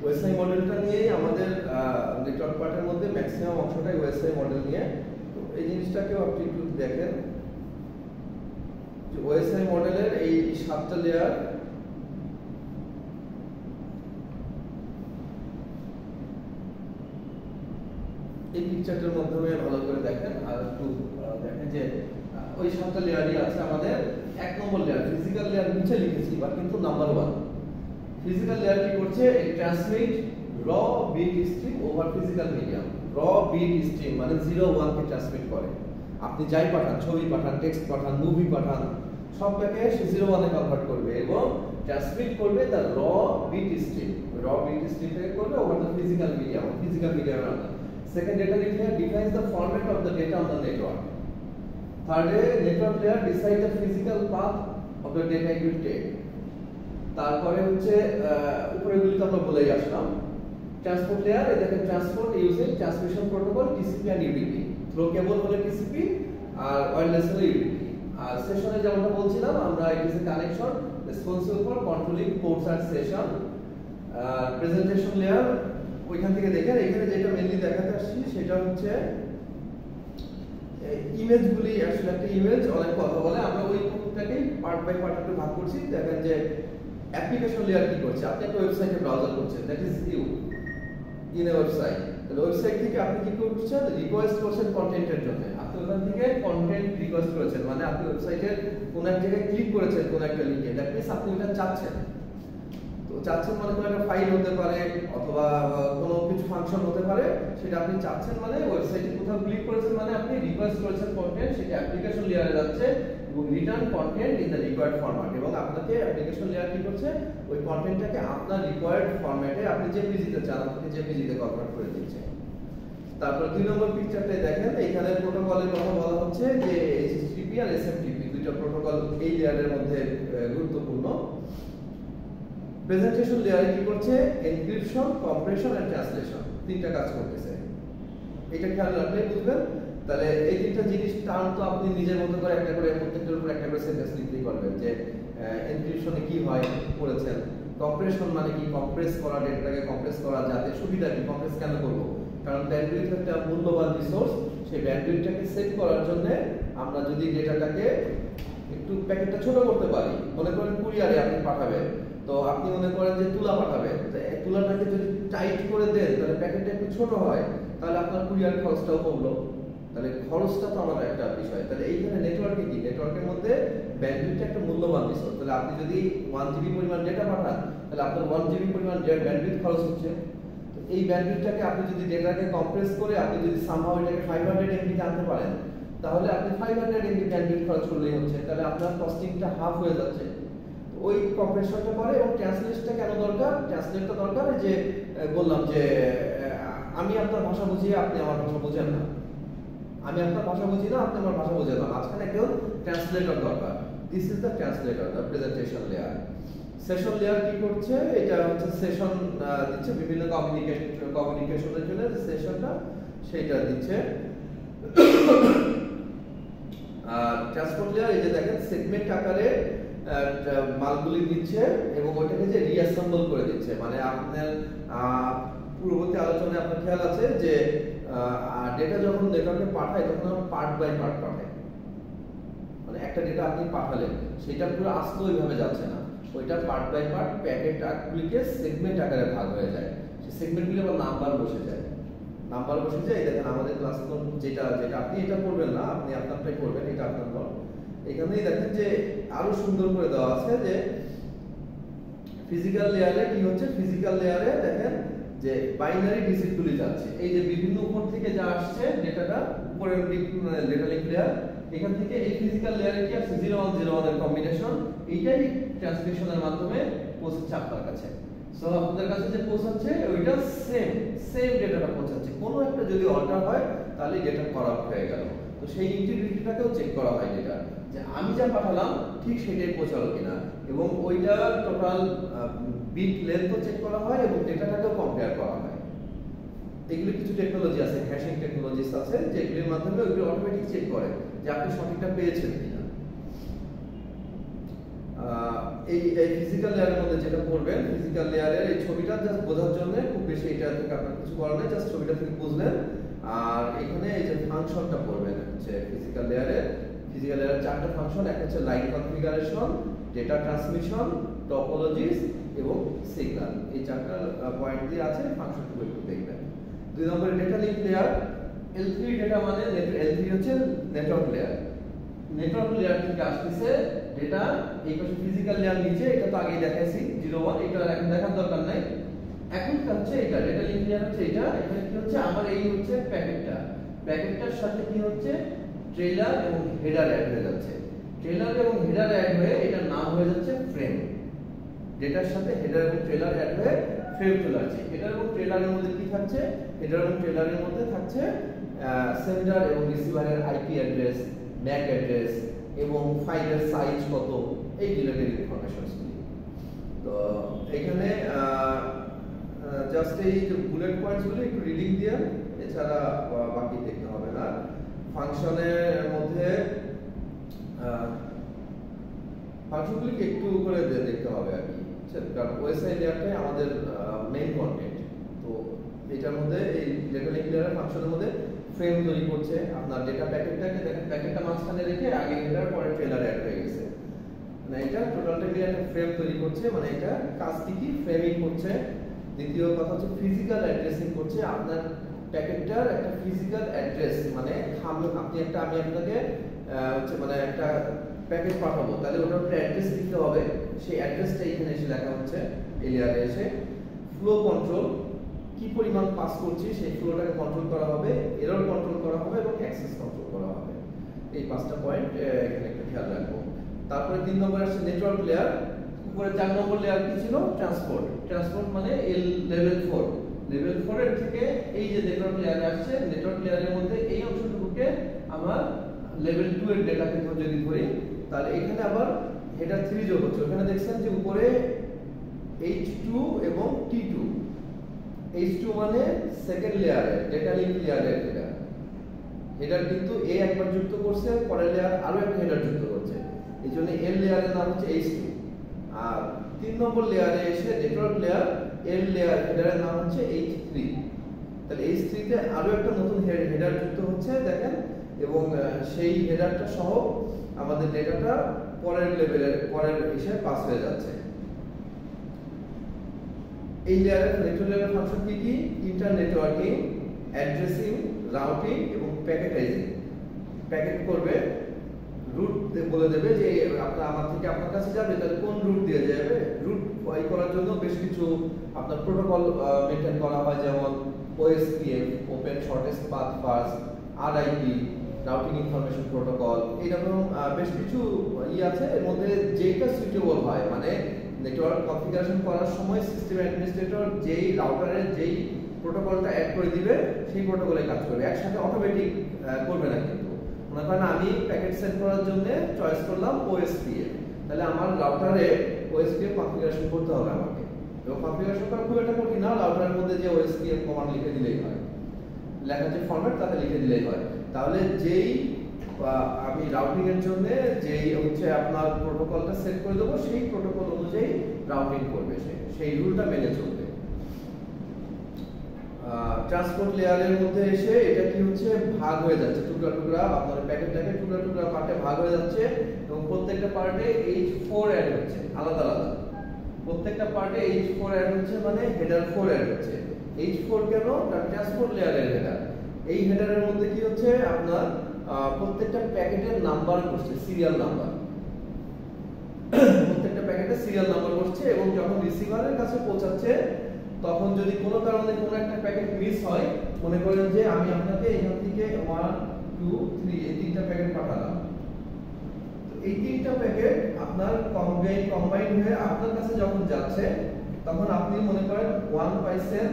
ওএসআই মডেলটা নিয়েই আমাদের নেটওয়ার্ক পার্টের মধ্যে ম্যাক্সিমাম অংশটাই ওএসআই মডেল নিয়ে। তো এই জিনিসটাকেও আপনি একটু দেখেন যে ওএসআই মডেলের এই 7টা লেয়ার, এই পিকচারটার মাধ্যমে ভালো করে দেখেন। আর একটু দেখেন যে ওই 7টা লেয়ারই আছে আমাদের। 1 নম্বর লেয়ার ফিজিক্যাল লেয়ার নিচে লিখেছি, বাট কিন্তু নাম্বার 1 ফিজিক্যাল লেয়ার কি করছে? এই transmit raw bit stream over physical medium. Raw bit stream মানে 0 1 কে ট্রান্সমিট করে। আপনি যাই পাঠান, ছবি পাঠান, টেক্সট পাঠান, মুভি পাঠান, সবটাকে সে 0 1 এ কনভার্ট করবে এবং ট্রান্সমিট করবে the raw bit stream. Raw bit stream থেকে করবে over the physical medium. Physical মিডিয়ামের under. Second, data link defines the format of the data on the network. Third, network layer decide the physical path of the data it will take. তারপরে হচ্ছে উপরেগুলি তো আমরা বলেই আসলাম। Transport layer, এই দেখেন transport using transmission protocol TCP and UDP. Through cable হলে TCP আর wireless হলে ইউডিপি। আর সেশনে যেমনটা বলছিলাম আমরা, it is a connection responsible for controlling ports and session. Presentation layer, ওইখান থেকে দেখেন এখানে যেটা মেইনলি দেখাতে আসছি সেটা হচ্ছে ইমেজগুলি। আসলে একটা ইমেজ অনেক কথা বলে, আমরা ওই কোডটাকে পার্ট বাই পার্ট একটু ভাগ করছি। দেখেন যে অ্যাপ্লিকেশন লেয়ার কি করছে? আপনি একটা ওয়েবসাইটে ব্রাউজার করছেন, that is you in a website. তাহলে ওয়েবসাইট থেকে আপনি কি করছেন? রিকোয়েস্ট করছেন কন্টেন্টের জন্য। আপনি ওখান থেকে কন্টেন্ট রিকোয়েস্ট করেছেন, মানে আপনি ওয়েবসাইটের কোন এক জায়গায় ক্লিক করেছেন কোন একটা লিংকে, দ্যাট মিন্স আপনি ওটা চাচ্ছেন। তো চাচ্ছেন মানে কোনো একটা ফাইল হতে পারে অথবা কোনো কিছু ফাংশন হতে পারে, সেটা আপনি চাচ্ছেন মানে ওয়েবসাইটে কোথাও ক্লিক করেছেন, মানে আপনি রিকোয়েস্ট করেছেন কন্টেন্ট, সেটা অ্যাপ্লিকেশন লেয়ারে যাচ্ছে এবং return contained in the required format. এবং আপনাকে অ্যাপ্লিকেশন লেয়ার কি করছে? ওই কন্টেন্টটাকে আপনার রিকোয়ার্ড ফরম্যাটে আপনি জেপিজিতে চান, আপনি জেপিজিতে কনভার্ট করে দিচ্ছে। তারপর 2 নম্বর পিকচারটাই দেখেন, এখানে প্রোটোকলের কথা বলা হচ্ছে যে এইচটিটিপি আর এসএমটিপি দুইটা প্রোটোকল এই লেয়ারের মধ্যে গুরুত্বপূর্ণ। প্রেজেন্টেশন লেয়ারে কি করছে? এনক্রিপশন, কম্প্রেশন এন্ড ট্রান্সলেশন, তিনটা কাজ করতেছে। এটা খেয়াল রাখলে বুঝবেন। তাহলে এই তিনটা জিনিস টার্ম তো আপনি নিজের মতো করে একটা করে প্রত্যেকটার উপর একটা করে সেন্টেন্স লিখতেই পারবেন যে এনক্রিপশনে কি হয় করেছেন, কম্প্রেশন মানে কি? কম্প্রেস করা, ডেটাটাকে কম্প্রেস করা, যাতে সুবিধা কি? কম্প্রেস কেন করব? কারণ ব্যান্ডউইথ একটা মূল্যবান রিসোর্স, সেই ব্যান্ডউইথটাকে সেভ করার জন্য আমরা যদি ডেটাটাকে একটু প্যাকেটটা ছোট করতে পারি, মনে করেন কুরিয়ারে আপনি পাঠাবেন, তো আপনি মনে করেন যে তুলা পাঠাবেন, তুলাটাকে যদি টাইট করে দেন তাহলে প্যাকেটটা একটু ছোট হয়, তাহলে আপনার কুরিয়ার খরচটাও কমলো। তাহলে খরচটা তো আমাদের একটা বিষয়। তাহলে এইখানে নেটওয়ার্কে কি? নেটওয়ার্কের মধ্যে ব্যান্ডউইথটা একটা মূল্যবান রিসোর্স। তাহলে আপনি যদি 1 জিবি পরিমাণ ডেটা পাঠান, তাহলে আপনার 1 জিবি পরিমাণ ব্যান্ডউইথ খরচ হচ্ছে। তো এই ব্যান্ডউইথটাকে আপনি যদি ডেটাকে কম্প্রেস করে আপনি যদি সামহাউ এটাকে 500 এমবি তে আনতে পারেন, তাহলে আপনি 500 এমবি ব্যান্ডউইথ খরচ করলেই হচ্ছে। তাহলে আপনার কস্টিংটা হাফ হয়ে যাচ্ছে। ওই কম্প্রেশনটা করে। এবং ট্রান্সলেটটা কেন দরকার? ট্রান্সলেটটা দরকার যে বললাম যে আমি আপনার ভাষা বুঝি, আপনি আমার ভাষা বুঝেন না, আমি আপনার ভাষা বুঝি না, আপনি আমার ভাষা বুঝেন না, মাঝখানে একজন ট্রান্সলেটর দরকার। This is the translator, the presentation layer. Session layer কি করছে? এটা হচ্ছে সেশন দিচ্ছে বিভিন্ন কমিউনিকেশনের জন্য যে সেশনটা সেটা দিচ্ছে। আর ট্রান্সপোর্ট লেয়ার এই যে দেখেন সেগমেন্ট আকারে মালগুলি দিচ্ছে এবং ওইটাকে যে রিঅ্যাসেম্বল করে দিচ্ছে। মানে আপনার পূর্ববর্তী আলোচনায় আপনার খেয়াল আছে যে ডেটা যখন নেটওয়ার্কে পাঠায় তখন আমরা পার্ট বাই পার্ট পাঠাই। মানে একটা ডেটা আপনি পাঠালেন সেটা পুরো আস্ত ওইভাবে যাচ্ছে না, ওইটা পার্ট বাই পার্ট প্যাকেটগুলিকে সেগমেন্ট আকারে ভাগ হয়ে যায়। সেই সেগমেন্টগুলি আবার নাম্বার বসে যায়, নাম্বার বসে যায়। এই দেখেন আমাদের ক্লাসে যেটা আপনি এটা পড়বেন না, আপনি আপনারটাই পড়বেন, এটা আপনার নোট। এখানেই দেখেন যে আরো সুন্দর করে দেওয়া আছে যে ফিজিক্যাল লেয়ারে কি হচ্ছে। ফিজিক্যাল লেয়ারে দেখেন যে বাইনারি ডিজিটগুলি যাচ্ছে, এই যে বিভিন্ন উপর থেকে যা আসছে ডেটাটা উপরের ডেটা লিঙ্ক লেয়ার, এখান থেকে এই ফিজিক্যাল লেয়ারে কি আছে 0101 এর কম্বিনেশন, এইটাই ট্রান্সমিশনের মাধ্যমে পৌঁছাচ্ছে আপনার কাছে। সো আপনাদের কাছে যে পৌঁছাচ্ছে ওইটা সেম ডেটাটা পৌঁছাচ্ছে। কোনো একটা যদি অল্টার হয় তাহলে ডেটা করাপ্ট হয়ে গেল। তো সেই ইন্টিগ্রিটিটাকেও চেক করা হয় ডেটা, যে আমি যা পাঠালাম ঠিক সেটাই পৌঁছালো কিনা, এবং ওইটা টোটাল বিট লেন্থও চেক করা হয় এবং ডেটাটাকেও কম্পেয়ার করা হয়। এগুলো কিছু টেকনোলজি আছে, হ্যাশিং টেকনোলজিস আছে, যেগুলোর মাধ্যমে ওইগুলো অটোমেটিক চেক করে যে আপনি সঠিকটা পেয়েছেন কিনা। এই ফিজিক্যাল লেয়ারের মধ্যে যেটা করবেন, ফিজিক্যাল লেয়ারের এই ছবিটা জাস্ট বোঝার জন্য, খুব বেশি এটা থেকে আপনার কিছু করার নেই, জাস্ট ছবিটা থেকে বুঝলেন। আর এখানে এই যে ফাংশনটা পড়বেন হচ্ছে ফিজিক্যাল লেয়ারের চারটা ফাংশন। একটা হচ্ছে লাইন কনফিগারেশন, ডেটা ট্রান্সমিশন, টপোলজিস এবং সিগন্যাল। এই চারটা পয়েন্ট দিয়ে আছে, ফাংশনগুলো একটু দেখবেন। 2 নম্বরে data link layer. L3 data মানে L3 হচ্ছে নেটওয়ার্ক লেয়ার। নেটওয়ার্ক লেয়ার থেকে আসছে ডেটা এই পাশে ফিজিক্যাল লেয়ার নিচে, এটা তো আগেই দেখাইছি 01, এটা এখন দেখার দরকার নাই। এখন হচ্ছে এটা ডেটা লিঙ্ক লেয়ার হচ্ছে এটা। এখানে কি হচ্ছে আমার এই হচ্ছে প্যাকেটটার সাথে কি হচ্ছে ট্রেলার এবং হেডার অ্যাড হয়ে যাচ্ছে। ট্রেলার এবং হেডার অ্যাড হয়ে এটার নাম হয়ে যাচ্ছে ফ্রেম। ডেটার সাথে হেডার এবং ট্রেলার অ্যাড হয়ে ফ্রেম চলে আসছে। হেডার এবং ট্রেলারের মধ্যে কি থাকছে? হেডার এবং ট্রেলারের মধ্যে থাকছে সেন্ডার এবং রিসিভারের আইপি অ্যাড্রেস, ম্যাক অ্যাড্রেস এবং ফাইলের সাইজ কত, এই রিলেটেড ইনফরমেশনসগুলি। তো এখানে জাস্ট এই যে বুলেট পয়েন্টসগুলো একটু রিডিং দিয়ে, এছাড়া বাকি দেখতে হবে না। ফাংশনের মধ্যে ফাংশনগুলিকে একটু করে দেখতে হবে আর কি, কারণ ওয়েবসাইট লেয়ারটাই আমাদের মেইন কন্টেন্ট। তো এটার মধ্যে এই ডেটা লিঙ্ক লেয়ারের ফাংশনের মধ্যে ফ্রেম তৈরি করছে। আপনার ডেটা প্যাকেটটাকে দেখেন, প্যাকেটটা মাঝখানে রেখে আগে হেডার পরে ট্রেলার অ্যাড হয়ে গেছে। মানে এটা টোটালটা মিলে একটা ফ্রেম তৈরি করছে, মানে এটা কাজ কি ফ্রেমিং করছে। দ্বিতীয় কথা হচ্ছে ফিজিক্যাল অ্যাড্রেসিং করছে। আপনার প্যাকেটটার একটা ফিজিক্যাল অ্যাড্রেস, মানে আপনি একটা আমি আপনাকে হচ্ছে মানে একটা প্যাকেট পাঠাবো, তাহলে ওটার একটা অ্যাড্রেস লিখতে হবে, সেই অ্যাড্রেসটা এখানে এসে লেখা হচ্ছে এই লেয়ারে এসে। ফ্লো কন্ট্রোল, কি পরিমাণ পাস করছি সেই ফ্লোটাকে কন্ট্রোল করা হবে, এরর কন্ট্রোল করা হবে এবং অ্যাক্সেস কন্ট্রোল করা হবে। এই 5টা পয়েন্ট এখানে একটু খেয়াল রাখবো। তারপরে 3 নম্বরে আসছে নেটওয়ার্ক লেয়ার। উপরে 4 নম্বর লেয়ার কি ছিল? ট্রান্সপোর্ট মানে লেভেল 4। লেভেল 4 এর থেকে এই যে নেটওয়ার্ক লেয়ারে আসছে, নেটওয়ার্ক লেয়ারের মধ্যে এই অংশটুকুকে আমার লেভেল 2 এর ডেটাকে যদি ধরি, তাহলে এখানে আবার হেডার 3 যোগ হচ্ছে। ওখানে দেখছেন যে উপরে H2 এবং T2। H2 মানে সেকেন্ড লেয়ারে ডেটা লিঙ্ক লেয়ারের হেডার কিন্তু A একবার যুক্ত করছে, পরের লেয়ার আরো একটা হেডার যুক্ত করছে, এইজন্য L লেয়ারের নাম হচ্ছে H2। আর 3 নম্বর লেয়ারে এসে নেটওয়ার্ক লেয়ার, L লেয়ার হেডারের নাম হচ্ছে H3। তাহলে H3 তে আরো একটা নতুন হেডার যুক্ত হচ্ছে দেখেন, এবং সেই হেডারটা সহ আমাদের ডেটাটা পরের লেভেলের পরের এসে পাস হয়ে যাচ্ছে। এই লেয়ারের নেটওয়ার্ক লেয়ারের ফাংশন কি? ইন্টার নেটওয়ার্কিং, অ্যাড্রেসিং, রাউটিং এবং প্যাকেটাইজিং। প্যাকেট করবে, রুট বলে দেবে যে আমার থেকে আপনার কাছে যাবে, তাহলে কোন রুট দিয়ে যাবে। রুট করার জন্য বেশ কিছু আপনার প্রোটোকল মেইনটেইন করা হয়, যেমন OSPF, open shortest path first, RIP, routing information protocol, এইরকম বেশ কিছু আছে। এর মধ্যে যেটা সুইটেবল হয়, মানে নেটওয়ার্ক কনফিগারেশন করার সময় সিস্টেম অ্যাডমিনিস্ট্রেটর যেই রাউটারের যেই প্রোটোকলটা অ্যাড করে দিবে সেই প্রোটোকলে কাজ করবে। একসাথে অটোমেটিক করবে না। কিন্তু মনে করেন আমি প্যাকেট সেট করার জন্য চয়েস করলাম OSPF, তাহলে আমার রাউটারে OSPF কনফিগারেশন করতে হবে আমাকে। এবং কনফিগারেশন করা খুব একটা কঠিন না, রাউটারের মধ্যে যে OSPF কমান্ড লিখে দিলেই হয়, লেখার যে ফরম্যাট তাতে লিখে দিলেই হয়। তাহলে যেই আমি রাউটিং এর জন্য যেই হচ্ছে আপনার প্রোটোকলটা সেট করে দেবো, সেই প্রোটোকল অনুযায়ী রাউটিং করবে, সেই রুলটা মেনে চলবে। ট্রান্সপোর্ট লেয়ারের মধ্যে এসে এটা কি হচ্ছে, ভাগ হয়ে যাচ্ছে টুকরা টুকরা, আপনার প্যাকেটটাকে টুকরা টুকরা পার্টে ভাগ হয়ে যাচ্ছে এবং প্রত্যেকটা পার্টে H4 অ্যাড হচ্ছে আলাদা আলাদা। প্রত্যেকটা পার্টে H4 অ্যাড হচ্ছে, মানে হেডার 4 অ্যাড হচ্ছে। H4 কেন? ট্রান্সপোর্ট লেয়ারের হেডার। এই হেডারের মধ্যে কি হচ্ছে, আপনার প্রত্যেকটা প্যাকেটের নাম্বার বসছে, সিরিয়াল নাম্বার। প্রত্যেকটা প্যাকেটে সিরিয়াল নাম্বার বসছে এবং যখন রিসিভারের কাছে পৌঁছাচ্ছে তখন যদি কোনো কারণে কোনো একটা প্যাকেট মিস হয়, মনে করেন যে আমি আপনাকে এখান থেকে 1 2 3 এই তিনটা প্যাকেট পাঠালাম, তো এই তিনটা প্যাকেট আপনার কম্বাইন হয়ে আপনার কাছে যখন যাচ্ছে তখন আপনি মনে করেন 1 পাইছেন,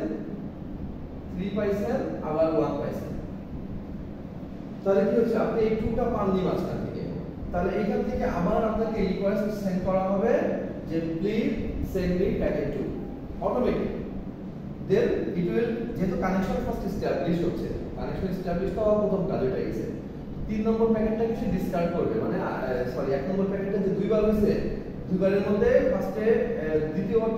3 পাইছেন, আবার 1 পাইছেন। তাহলে কি হচ্ছে, আপনি এই 2টা পাননি মাঝখান থেকে। তাহলে এইখান থেকে আবার আপনাকে রিকোয়েস্ট সেন্ড করা হবে যে please send me packet 2 automatic. Then it will, যেহেতু কানেকশন ফার্স্ট এস্টাবলিশ হচ্ছে, কানেকশন এস্টাবলিশ হওয়ার প্রথম কাজ এটা হইছে। 3 নম্বর প্যাকেটটাকে সে ডিসকার্ড করবে, মানে সরি 1 নম্বর প্যাকেটটা যে দুইবার হইছে, দুইবারের মধ্যে ফার্স্টে দ্বিতীয়বার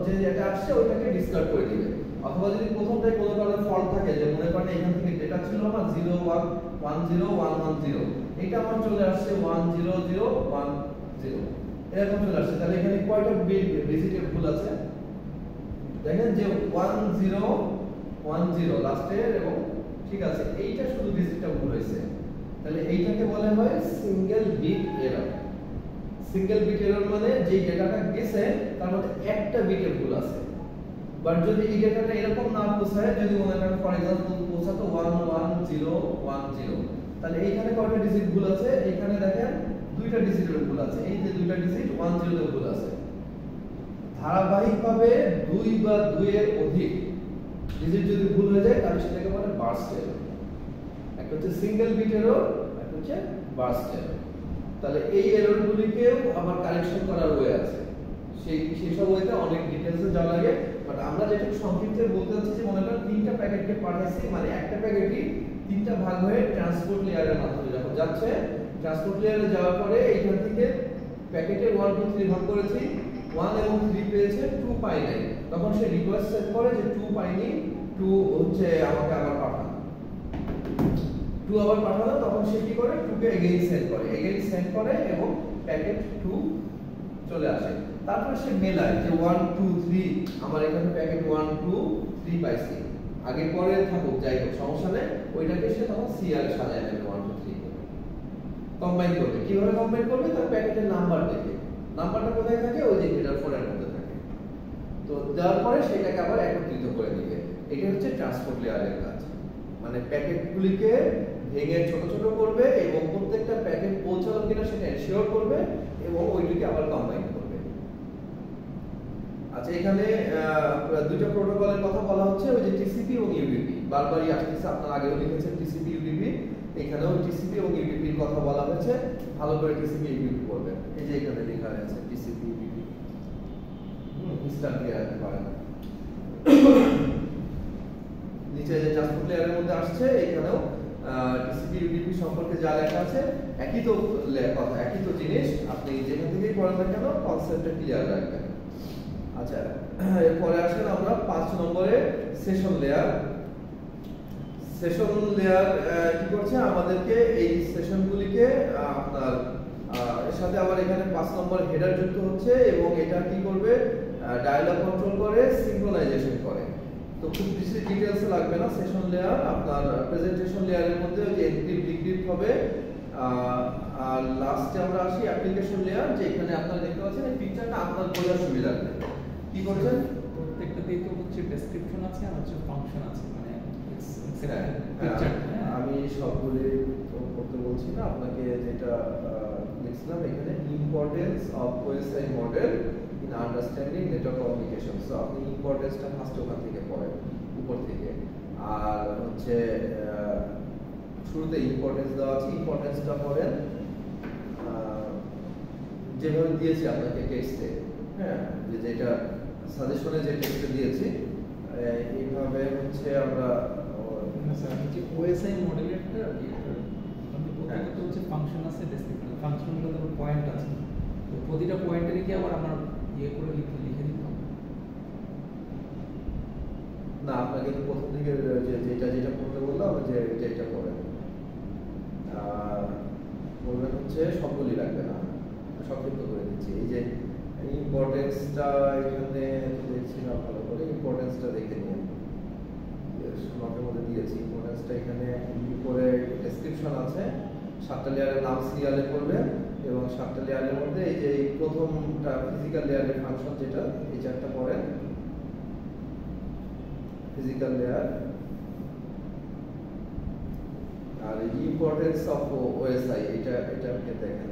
যে যেটা আসছে ওইটাকে ডিসকার্ড করে দিবে। অথবা যদি প্রথমটাই কোনো কারণে ফল্ট থাকে, যে মনে করেন এখান থেকে ডেটা ছিল আমার 0 1 1 0 1 1 0, এটা আমার চলে আসছে 1 0 0 1 0, এরকম চলে আসছে। তাহলে এখানে কয়টা ডিজিটের ভুল আছে দেখেন, যে 1 0 1 0 লাস্টের, এবং ঠিক আছে এইটা শুধু ডিজিটটা ভুল হয়েছে। তাহলে এইটাকে বলা হয় single bit error. Single bit error মানে যে ডেটাটা গেছে তার মধ্যে একটা বিটের ভুল আছে। বাট যদি এই ডেটাটা এরকম না পৌঁছায়, যদি মনে করেন ফর এক্সাম্পল পৌঁছাতো 1 1 0 1 0, তাহলে এইখানে কয়টা ডিজিট ভুল আছে, এখানে দেখেন দুইটা ডিজিটের ভুল আছে, এই যে দুইটা ডিজিট 1 0 এর ভুল আছে। ধারাবাহিকভাবে 2 বা 2 এর অধিক ডিজিট যদি ভুল হয়ে যায় তাহলে সেটাকে বলে বার্স্ট এরর। একটা হচ্ছে সিঙ্গেল বিট এরর, একটা হচ্ছে বার্স্ট এরর। তাহলে এই এররগুলিকেও আবার কারেকশন করার ওয়ে আছে, সেই সব ওয়েতে অনেক ডিটেইলসে যাওয়া লাগে। বাট আমরা যেটা সংক্ষিপ্তে বলতে চাচ্ছি যে মনে করেন 3টা প্যাকেটকে পাঠাচ্ছি, মানে একটা প্যাকেটই 3টা ভাগ হয়ে ট্রান্সপোর্ট লেয়ারের মাধ্যমে যখন যাচ্ছে, ট্রান্সপোর্ট লেয়ারে যাওয়ার পরে এইখান থেকে প্যাকেটে 1 2 3 ভাগ করেছি, 1 এবং 3 পেয়েছে, 2 পাই নাই, তখন সে রিকোয়েস্ট সেট করে যে 2 পাইনি, 2 হচ্ছে আমাকে আবার পাঠান। 2 আবার পাঠালো, তখন সে কি করে, 2 কে এগেইন সেন্ড করে এবং প্যাকেট 2 চলে আসে। তারপরে সে মেলায় যে 1 2 3 আমার এখানে প্যাকেট 1 2 3 পাইছি, আগে পরে থাকুক যাই হোক সমস্যা নেই, ওইটাকে সে তখন সিআর সাজায় নেবে 1 2 3 করে কম্বাইন করবে। কিভাবে কম্বাইন করবে, তার প্যাকেটের নাম্বার দেখে, নাম্বারটা কোথায় থাকে, ওই যে হেডার 4 এর মধ্যে থাকে। তো দেওয়ার পরে সেটাকে আবার একত্রিত করে দিবে। এটা হচ্ছে ট্রান্সপোর্ট লেয়ারের কাজ, মানে প্যাকেটগুলিকে ভেঙে ছোট ছোট করবে এবং প্রত্যেকটা প্যাকেট পৌঁছালো কিনা সেটা এনশিওর করবে এবং ওইটাকে আবার কম্বাইন করবে। আচ্ছা, এখানে দুইটা প্রোটোকলের কথা বলা হচ্ছে, ওই যে টিসিপি এবং ইউডিপি, বারবারই আসছে, আপনারা আগেও লিখেছেন টিসিপি ইউডিপি, এখানেও টিসিপি এবং ইউডিপি এর কথা বলা হয়েছে। ভালো করে টিসিপি ইউডিপি করবেন, এই যে এখানে লেখা আছে টিসিপি ইউডিপি, ইনস্ট্যান্ট দিয়ে রাখতে পারেন। নিচে যে ট্রান্সপোর্ট লেয়ারের মধ্যে আসছে, এখানেও টিসিপি ইউডিপি সম্পর্কে যা লেখা আছে একই তো কথা, একই তো জিনিস, আপনি যেখান থেকেই পড়েন না কেন কনসেপ্টটা ক্লিয়ার রাখবেন। আচ্ছা, এরপরে আসেন আমরা 5 নম্বরে সেশন লেয়ার। সেশন লেয়ার কি করছে, আমাদেরকে এই সেশনগুলিকে আপনার এর সাথে আবার এখানে 5 নম্বর হেডার যুক্ত হচ্ছে এবং এটা কি করবে, ডায়ালগ কন্ট্রোল করে, সিনক্রোনাইজেশন করে। তো খুব বেশি ডিটেইলসে লাগবে না। সেশন লেয়ার আপনার প্রেজেন্টেশন লেয়ারের মধ্যে যে এনক্রিপ্ট ডিক্রিপ্ট হবে। আর লাস্টে আমরা আসি অ্যাপ্লিকেশন লেয়ার, যে এখানে আপনারা দেখতে পাচ্ছেন এই পিকচারটা আপনার বোঝার সুবিধার্থে কি করছেন, প্রত্যেকটাতেই তো হচ্ছে ডেসক্রিপশন আছে আর হচ্ছে ফাংশন আছে, মানে আমি সবগুলি করতে বলছি না আপনাকে, যেটা লিখছিলাম এখানে importance of OSI model in understanding network communication. So আপনি ইম্পর্টেন্সটা ফার্স্ট ওখান থেকে পড়েন উপর থেকে। আর হচ্ছে শুরুতে ইম্পর্টেন্স দেওয়া আছে, ইম্পর্টেন্সটা পড়েন যেভাবে দিয়েছি আপনাকে টেক্সটে, হ্যাঁ, যেটা সাজেশনে যে টেক্সটে দিয়েছি এইভাবে হচ্ছে আমরা যে ওএসআই মডেলেরটা প্রত্যেকটা হচ্ছে ফাংশন আছে, ডেসক্রিপশন ফাংশনগুলোতে আবার পয়েন্ট আছে, তো প্রতিটা পয়েন্টেরই কি আবার আমার করে লিখে দিতে হবে? না, আপনাকে তো প্রথম দিকে যেটা পড়তে বললাম যে এটা পড়েন, বলবেন হচ্ছে সবগুলি লাগবে না, সংক্ষিপ্ত করে দিচ্ছি। এই যে ইম্পর্টেন্সটা এখানে দেখছি না ভালো করে, ইম্পর্টেন্সটা দেখে নিন, নোটের মধ্যে দিয়েছি ইম্পর্টেন্সটা। এখানে উপরে ডেসক্রিপশন আছে, 7টা লেয়ারের নাম সিরিয়ালে করবে এবং 7টা লেয়ারের মধ্যে এই যে প্রথমটা ফিজিক্যাল লেয়ারের ফাংশন যেটা, এই চারটা পড়েন, ফিজিক্যাল লেয়ার। আর ইম্পর্টেন্স অফ ওএসআই এটা দেখেন,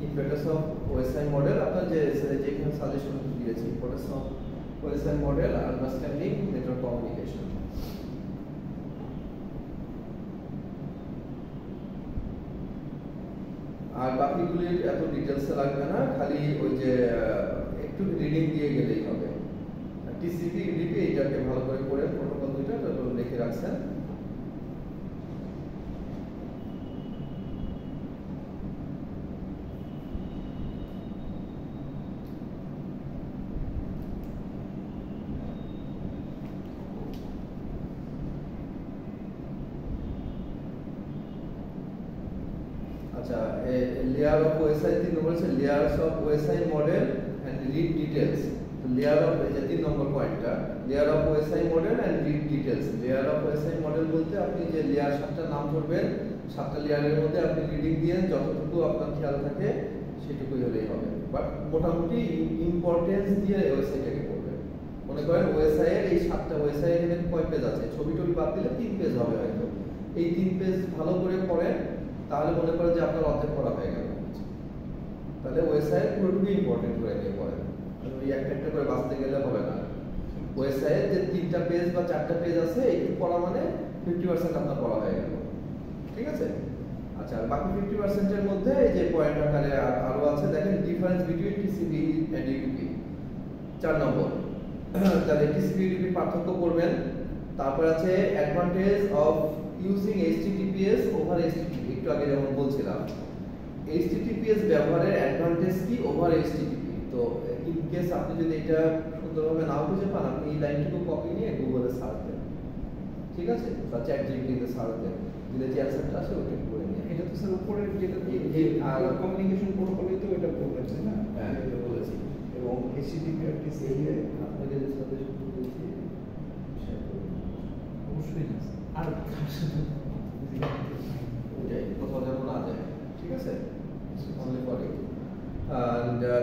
ইম্পর্টেন্স অফ ওএসআই মডেল আপনার যেখানে সাজেশন দিয়েছি, importance of OSI model, understanding network communication. আর বাকিগুলির এত ডিটেলসে লাগবে না, খালি ওই যে একটু রিডিং দিয়ে গেলেই হবে। টিসিপি ইউডিপি এটাকে ভালো করে পড়ে প্রোটোকল দুইটা লিখে রাখছেন। আচ্ছা, লেয়ার অফ ওএসআই 3 নম্বর আছে layers of OSI model and read details. তো লেয়ার অফ এই যে 3 নম্বর পয়েন্টটা, layer of OSI model and read details. Layer of OSI model বলতে আপনি যে লেয়ার 7টা নাম করবেন, 7টা লেয়ারের মধ্যে আপনি রিডিং দিয়ে যতটুকু আপনার খেয়াল থাকে সেটুকুই হলেই হবে, বাট মোটামুটি ইম্পর্টেন্স দিয়ে ওএসআইটাকে করবেন। মনে করেন ওএসআই এর এই 7টা ওএসআই এর এখানে কয় পেজ আছে, ছবি টবি বাদ দিলে 3 পেজ হবে হয়তো। এই 3 পেজ ভালো করে পড়েন, তাহলে মনে করেন যে আপনার অর্ধেক পড়া হয়ে গেল। তাহলে ওএসআই এর পুরোটুকু ইম্পর্টেন্ট করে নিয়ে পড়েন, ওই একটা করে বাঁচতে গেলে হবে না। ওএসআই এর যে 3টা পেজ বা 4টা পেজ আছে এইটুকু পড়া মানে 50% আপনার পড়া হয়ে গেল, ঠিক আছে? আচ্ছা, আর বাকি 50% এর মধ্যে এই যে পয়েন্ট আকারে আরো আছে, দেখেন difference between TCP and UDP 4 নম্বর। তাহলে টিসিপি ইউডিপি পার্থক্য করবেন। তারপর আছে advantage of using HTTPS over HTTP, একটু আগে যেমন বলছিলাম এইচটিটিপিএস ব্যবহারের অ্যাডভান্টেজ কি ওভার এইচটিটিপি। তো ইন কেস আপনি যদি এটা সুন্দরভাবে নাও বুঝে পান, আপনি এই লাইনটুকু কপি নিয়ে গুগলে সার্চ দেন, ঠিক আছে, বা চ্যাট জিপিটিতে সার্চ দেন, দিলে যে অ্যান্সারটা আসে ওটা করে নিয়ে। এটা তো স্যার উপরের যেটা আর কমিউনিকেশন প্রোটোকলে তো এটা প্রবলেম তাই না? হ্যাঁ, এটা বলেছি। এবং এইচটিটিপি আর টিসিপি আপনাকে যে সাজেশন দিয়েছি অবশ্যই না আর ওটাই কোথাও যেন না যায়, ঠিক আছে, অনলি ফর ইউ।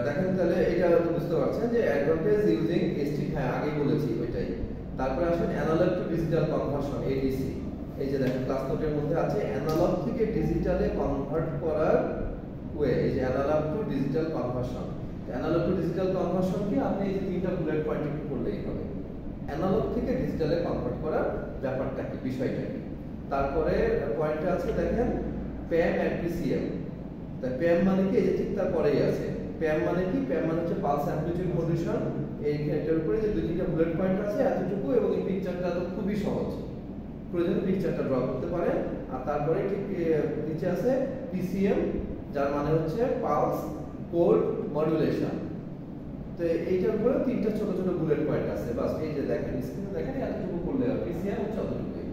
দেখেন তাহলে এটা বুঝতে পারছেন যে অ্যাডভান্টেজ ইউজিং এইচটিটিপি, হ্যাঁ আগেই বলেছি ওইটাই। তারপরে আসেন analog to digital conversion, ADC. এই যে দেখেন ক্লাস নোটের মধ্যে আছে অ্যানালগ থেকে ডিজিটালে কনভার্ট করার ওয়ে, এই যে analog to digital conversion. Analog to digital conversion কি আপনি এই যে 3টা বুলেট পয়েন্ট একটু করলেই হবে। অ্যানালগ থেকে ডিজিটালে কনভার্ট করার ব্যাপারটা কি, বিষয়টা কি। তারপরে পয়েন্টটা আছে দেখেন প্যাম এন্ড পিসিএম। তা প্যাম মানে কি, এই যে ঠিক তার পরেই আছে। প্যাম মানে কি, প্যাম মানে হচ্ছে পালস অ্যামপ্লিটিউড মডুলেশন। এইটার উপরে যে 2-3টা বুলেট পয়েন্ট আছে এতটুকু, এবং এই পিকচারটা তো খুবই সহজ, প্রয়োজনে পিকচারটা ড্র করতে পারেন। আর তারপরে ঠিক নিচে আছে পিসিএম, যার মানে হচ্ছে পালস কোড মডুলেশন। তো এইটার উপরে 3টা ছোট ছোট বুলেট পয়েন্ট আছে, বাস এই যে দেখেন স্ক্রিনে দেখেন এতটুকু করলে হবে। পিসিএম হচ্ছে অতটুকুই।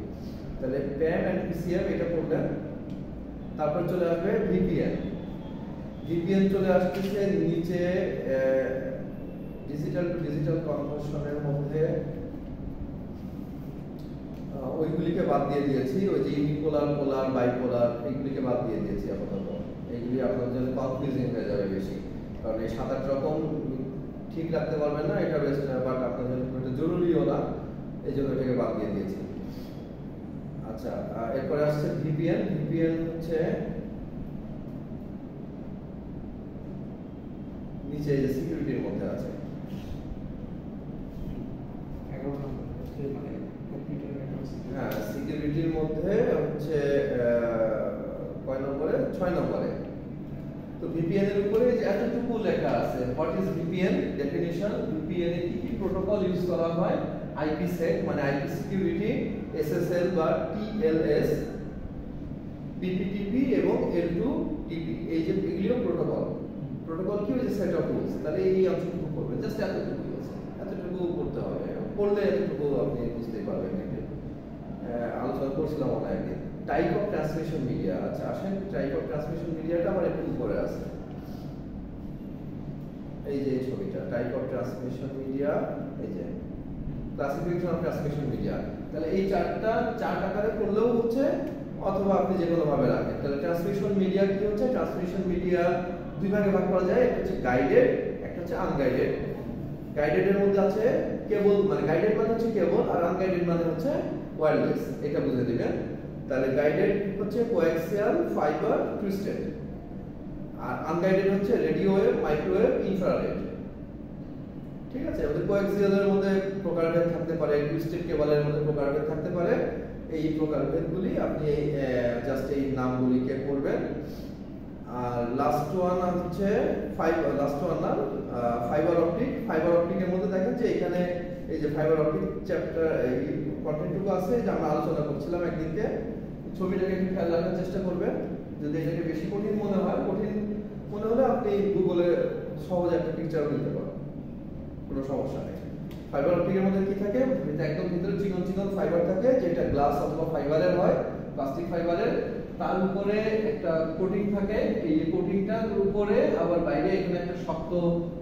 তাহলে প্যাম এন্ড পিসিএম এটা করলেন। তারপর চলে আসবে ভিপিএন। ভিপিএন চলে আসতেছে নিচে ডিজিটাল টু ডিজিটাল কনভার্সনের মধ্যে ওইগুলিকে বাদ দিয়ে দিয়েছি, ওই যে ইউনিপোলার, পোলার, বাইপোলার এইগুলিকে বাদ দিয়ে দিয়েছি আপাতত। এইগুলি আপনার জন্য কনফিউজিং হয়ে যাবে বেশি, কারণ এই 7-8 রকম ঠিক রাখতে পারবেন না, এটা বেস্ট, বাট আপনার জন্য এটা জরুরিও না, এই জন্য এটাকে বাদ দিয়ে দিয়েছি। আচ্ছা, এরপরে আসছে ভিপিএন। ভিপিএন হচ্ছে নিচে যে সিকিউরিটির মধ্যে আছে 11 নম্বর, মানে কম্পিউটার হ্যাঁ, সিকিউরিটির মধ্যে হচ্ছে কয় নম্বরে? 6 নম্বরে। তো ভিপিএন এর উপরে যে এতটুকু লেখা আছে, what is VPN definition, VPN এ কি কি প্রোটোকল ইউজ করা হয়, আইপিসেক মানে আইপি সিকিউরিটি, এসএসএল বা টিএলএস, পিপিটিপি এবং L2TP, এই যে এগুলো প্রোটোকল। প্রোটোকল কি হচ্ছে? Set of rules. তাহলে এই অংশটুকু করবে, জাস্ট এতটুকু আছে, এতটুকু করতে হবে, পড়লে এতটুকু আপনি বুঝতেই পারবেন। আলোচনা করছিলাম অনেক একদিন। Type of transmission media. আচ্ছা আসেন, টাইপ অফ ট্রান্সমিশন মিডিয়াটা আমার একটু উপরে আছে, এই যে ছবিটা, টাইপ অফ ট্রান্সমিশন মিডিয়া, এই যে ক্লাসিফিকেশন অফ ট্রান্সমিশন মিডিয়া। তাহলে এই চার আকারে করলেও হচ্ছে, অথবা আপনি যে কোনো ভাবে রাখেন। তাহলে ট্রান্সমিশন মিডিয়া কি হচ্ছে? ট্রান্সমিশন মিডিয়া দুই ভাগে ভাগ করা যায়, একটা হচ্ছে গাইডেড, একটা হচ্ছে আনগাইডেড। গাইডেড এর মধ্যে আছে কেবল, মানে গাইডেড মানে হচ্ছে কেবল, আর আনগাইডেড মানে হচ্ছে ওয়্যারলেস, এটা বুঝে দিবেন। তাহলে গাইডেড হচ্ছে কোয়াক্সিয়াল, ফাইবার, টুইস্টেড, আর আনগাইডেড হচ্ছে রেডিও ওয়েভ, মাইক্রোওয়েভ, ইনফ্রারেড। ঠিক আছে, আমাদের কোয়াক্সিয়ালের মধ্যে প্রকারভেদ থাকতে পারে, টুইস্টেড কেবলের মধ্যে প্রকারভেদ থাকতে পারে। এই প্রকারভেদগুলি আপনি জাস্ট এই নামগুলিকে পড়বেন। আর লাস্ট ওয়ান হচ্ছে ফাইবার অপটিক। ফাইবার অপটিকের মধ্যে দেখেন যে এখানে এই যে ফাইবার অপটিক চ্যাপ্টার, এই কন্টেন্টটুকু আছে যে আমরা আলোচনা করছিলাম একদিনকে। ছবিটাকে একটু খেয়াল রাখার চেষ্টা করবেন। যদি এটাকে বেশি কঠিন মনে হলে আপনি গুগলে সহজে একটা পিকচারও দিতে পারেন, কোনো সমস্যা নেই। ফাইবার অপটিকের মধ্যে কি থাকে? একদম ভিতরে চিকন চিকন ফাইবার থাকে, যেটা গ্লাস অথবা ফাইবারের হয়, প্লাস্টিক ফাইবারের। তার উপরে একটা কোটিং থাকে, এই যে কোটিংটার উপরে আবার বাইরে এখানে একটা শক্ত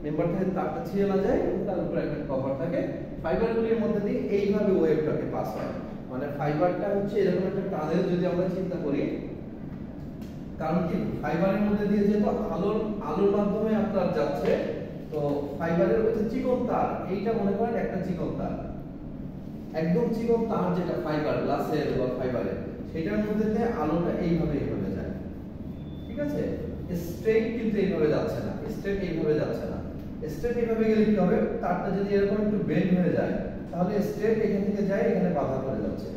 মেম্বার থাকে, তারটা ছিঁড়ে না যায়, তার উপরে একটা কভার থাকে। ফাইবারগুলির মধ্যে দিয়ে এইভাবে ওয়েভটাকে পাস হয়। মানে ফাইবারটা হচ্ছে এরকম একটা টানেল, যদি আমরা চিন্তা করি। কারণ কি, ফাইবারের মধ্যে দিয়ে যেহেতু আলোর মাধ্যমে আপনার যাচ্ছে, তো ফাইবারের হচ্ছে চিকন তার, এইটা মনে করেন একটা চিকন তার, একদম চিকন তার, যেটা ফাইবার, গ্লাসের বা ফাইবারের, সেটার মধ্যে দিয়ে আলোটা এইভাবে যায়। ঠিক আছে, স্ট্রেট কিন্তু এইভাবে যাচ্ছে না, স্ট্রেট এইভাবে যাচ্ছে না। স্ট্রেট এইভাবে গেলে কি হবে? তারটা যদি এরকম একটু বেন্ড হয়ে যায়, তাহলে স্ট্রেট এখান থেকে যায়, এখানে বাধা পড়ে যাচ্ছে।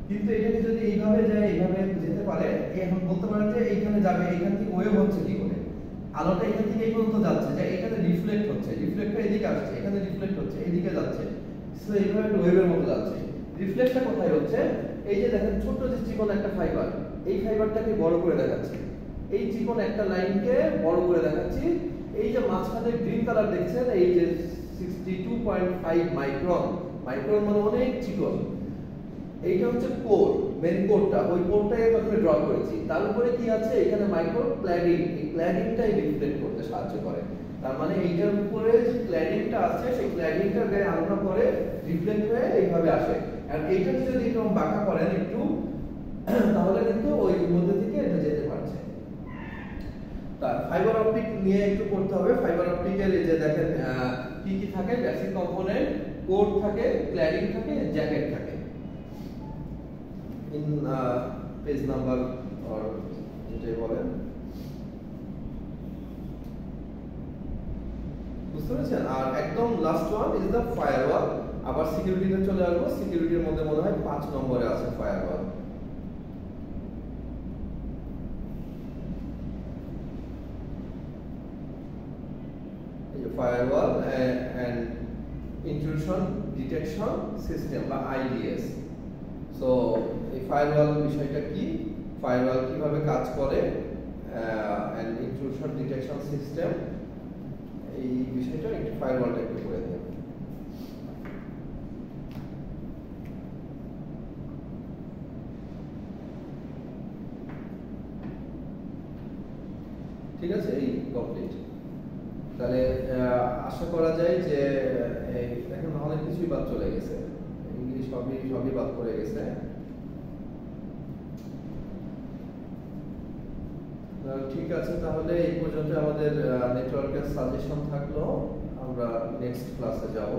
কিন্তু এটাকে যদি এইভাবে যায়, এইভাবে যেতে পারে, এখন বলতে পারেন যে এইখানে যাবে, এইখান থেকে ওয়েভ হচ্ছে কি করে? আলোটা এখান থেকে এই পর্যন্ত যাচ্ছে, যে এখানে রিফ্লেক্ট হচ্ছে, রিফ্লেক্টটা এদিকে আসছে, এখানে রিফ্লেক্ট হচ্ছে, এদিকে যাচ্ছে, সো এইভাবে একটা ওয়েভের মতো যাচ্ছে। রিফ্লেক্টটা কোথায় হচ্ছে? এই যে দেখেন ছোট যে চিকন একটা ফাইবার, এই ফাইবারটাকে বড় করে দেখাচ্ছি, এই চিকন একটা লাইনকে বড় করে দেখাচ্ছি। এই যে মাঝখানে গ্রিন কালার দেখছেন, এই যে 62.5 মাইক্রন, মাইক্রন মানে অনেক চিকন, এইটা হচ্ছে কোর, মেন কোরটা, ওই কোরটাকে প্রথমে ড্র করেছি। তার উপরে কি আছে? এখানে মাইক্রো ক্ল্যাডিং, এই ক্ল্যাডিংটাই রিফ্লেক্ট করতে সাহায্য করে। তার মানে এইটার উপরে যে ক্ল্যাডিংটা আছে, সেই ক্ল্যাডিংটার গায়ে আলোটা পরে রিফ্লেক্ট হয়ে এইভাবে আসে। আর এইটাকে যদি একটু বাঁকা করেন একটু, তাহলে কিন্তু ওই মধ্যে থেকে এটা যেতে পারছে। তার ফাইবার অপটিক নিয়ে একটু পড়তে হবে। ফাইবার অপটিকের এই যে দেখেন কি কি থাকে, বেসিক কম্পোনেন্ট, কোর থাকে, ক্ল্যাডিং থাকে, জ্যাকেট থাকে। ইন পেজ নাম্বার আর যেটাই বলেন, বুঝতে পেরেছেন? আর একদম last one is the firewall. আবার সিকিউরিটিতে চলে আসবো। সিকিউরিটির মধ্যে মনে হয় 5 নম্বরে আছে ফায়ারওয়াল। এই যে firewall and intrusion detection system বা আইডিএস। সো এই ফায়ারওয়াল বিষয়টা কি, ফায়ারওয়াল কিভাবে কাজ করে, এন্ড ইন্ট্রুশন ডিটেকশন সিস্টেম, এই বিষয়টা একটু ফায়ারওয়ালটা একটু করে দেব। ঠিক আছে, এই কমপ্লিট। তাহলে আশা করা যায় যে এখন অনেক কিছুই বাদ চলে গেছে, ইংলিশ সবই বাদ পড়ে গেছে। ঠিক আছে, তাহলে এই পর্যন্ত আমাদের নেটওয়ার্কের সাজেশন থাকলো। আমরা নেক্সট ক্লাসে যাব।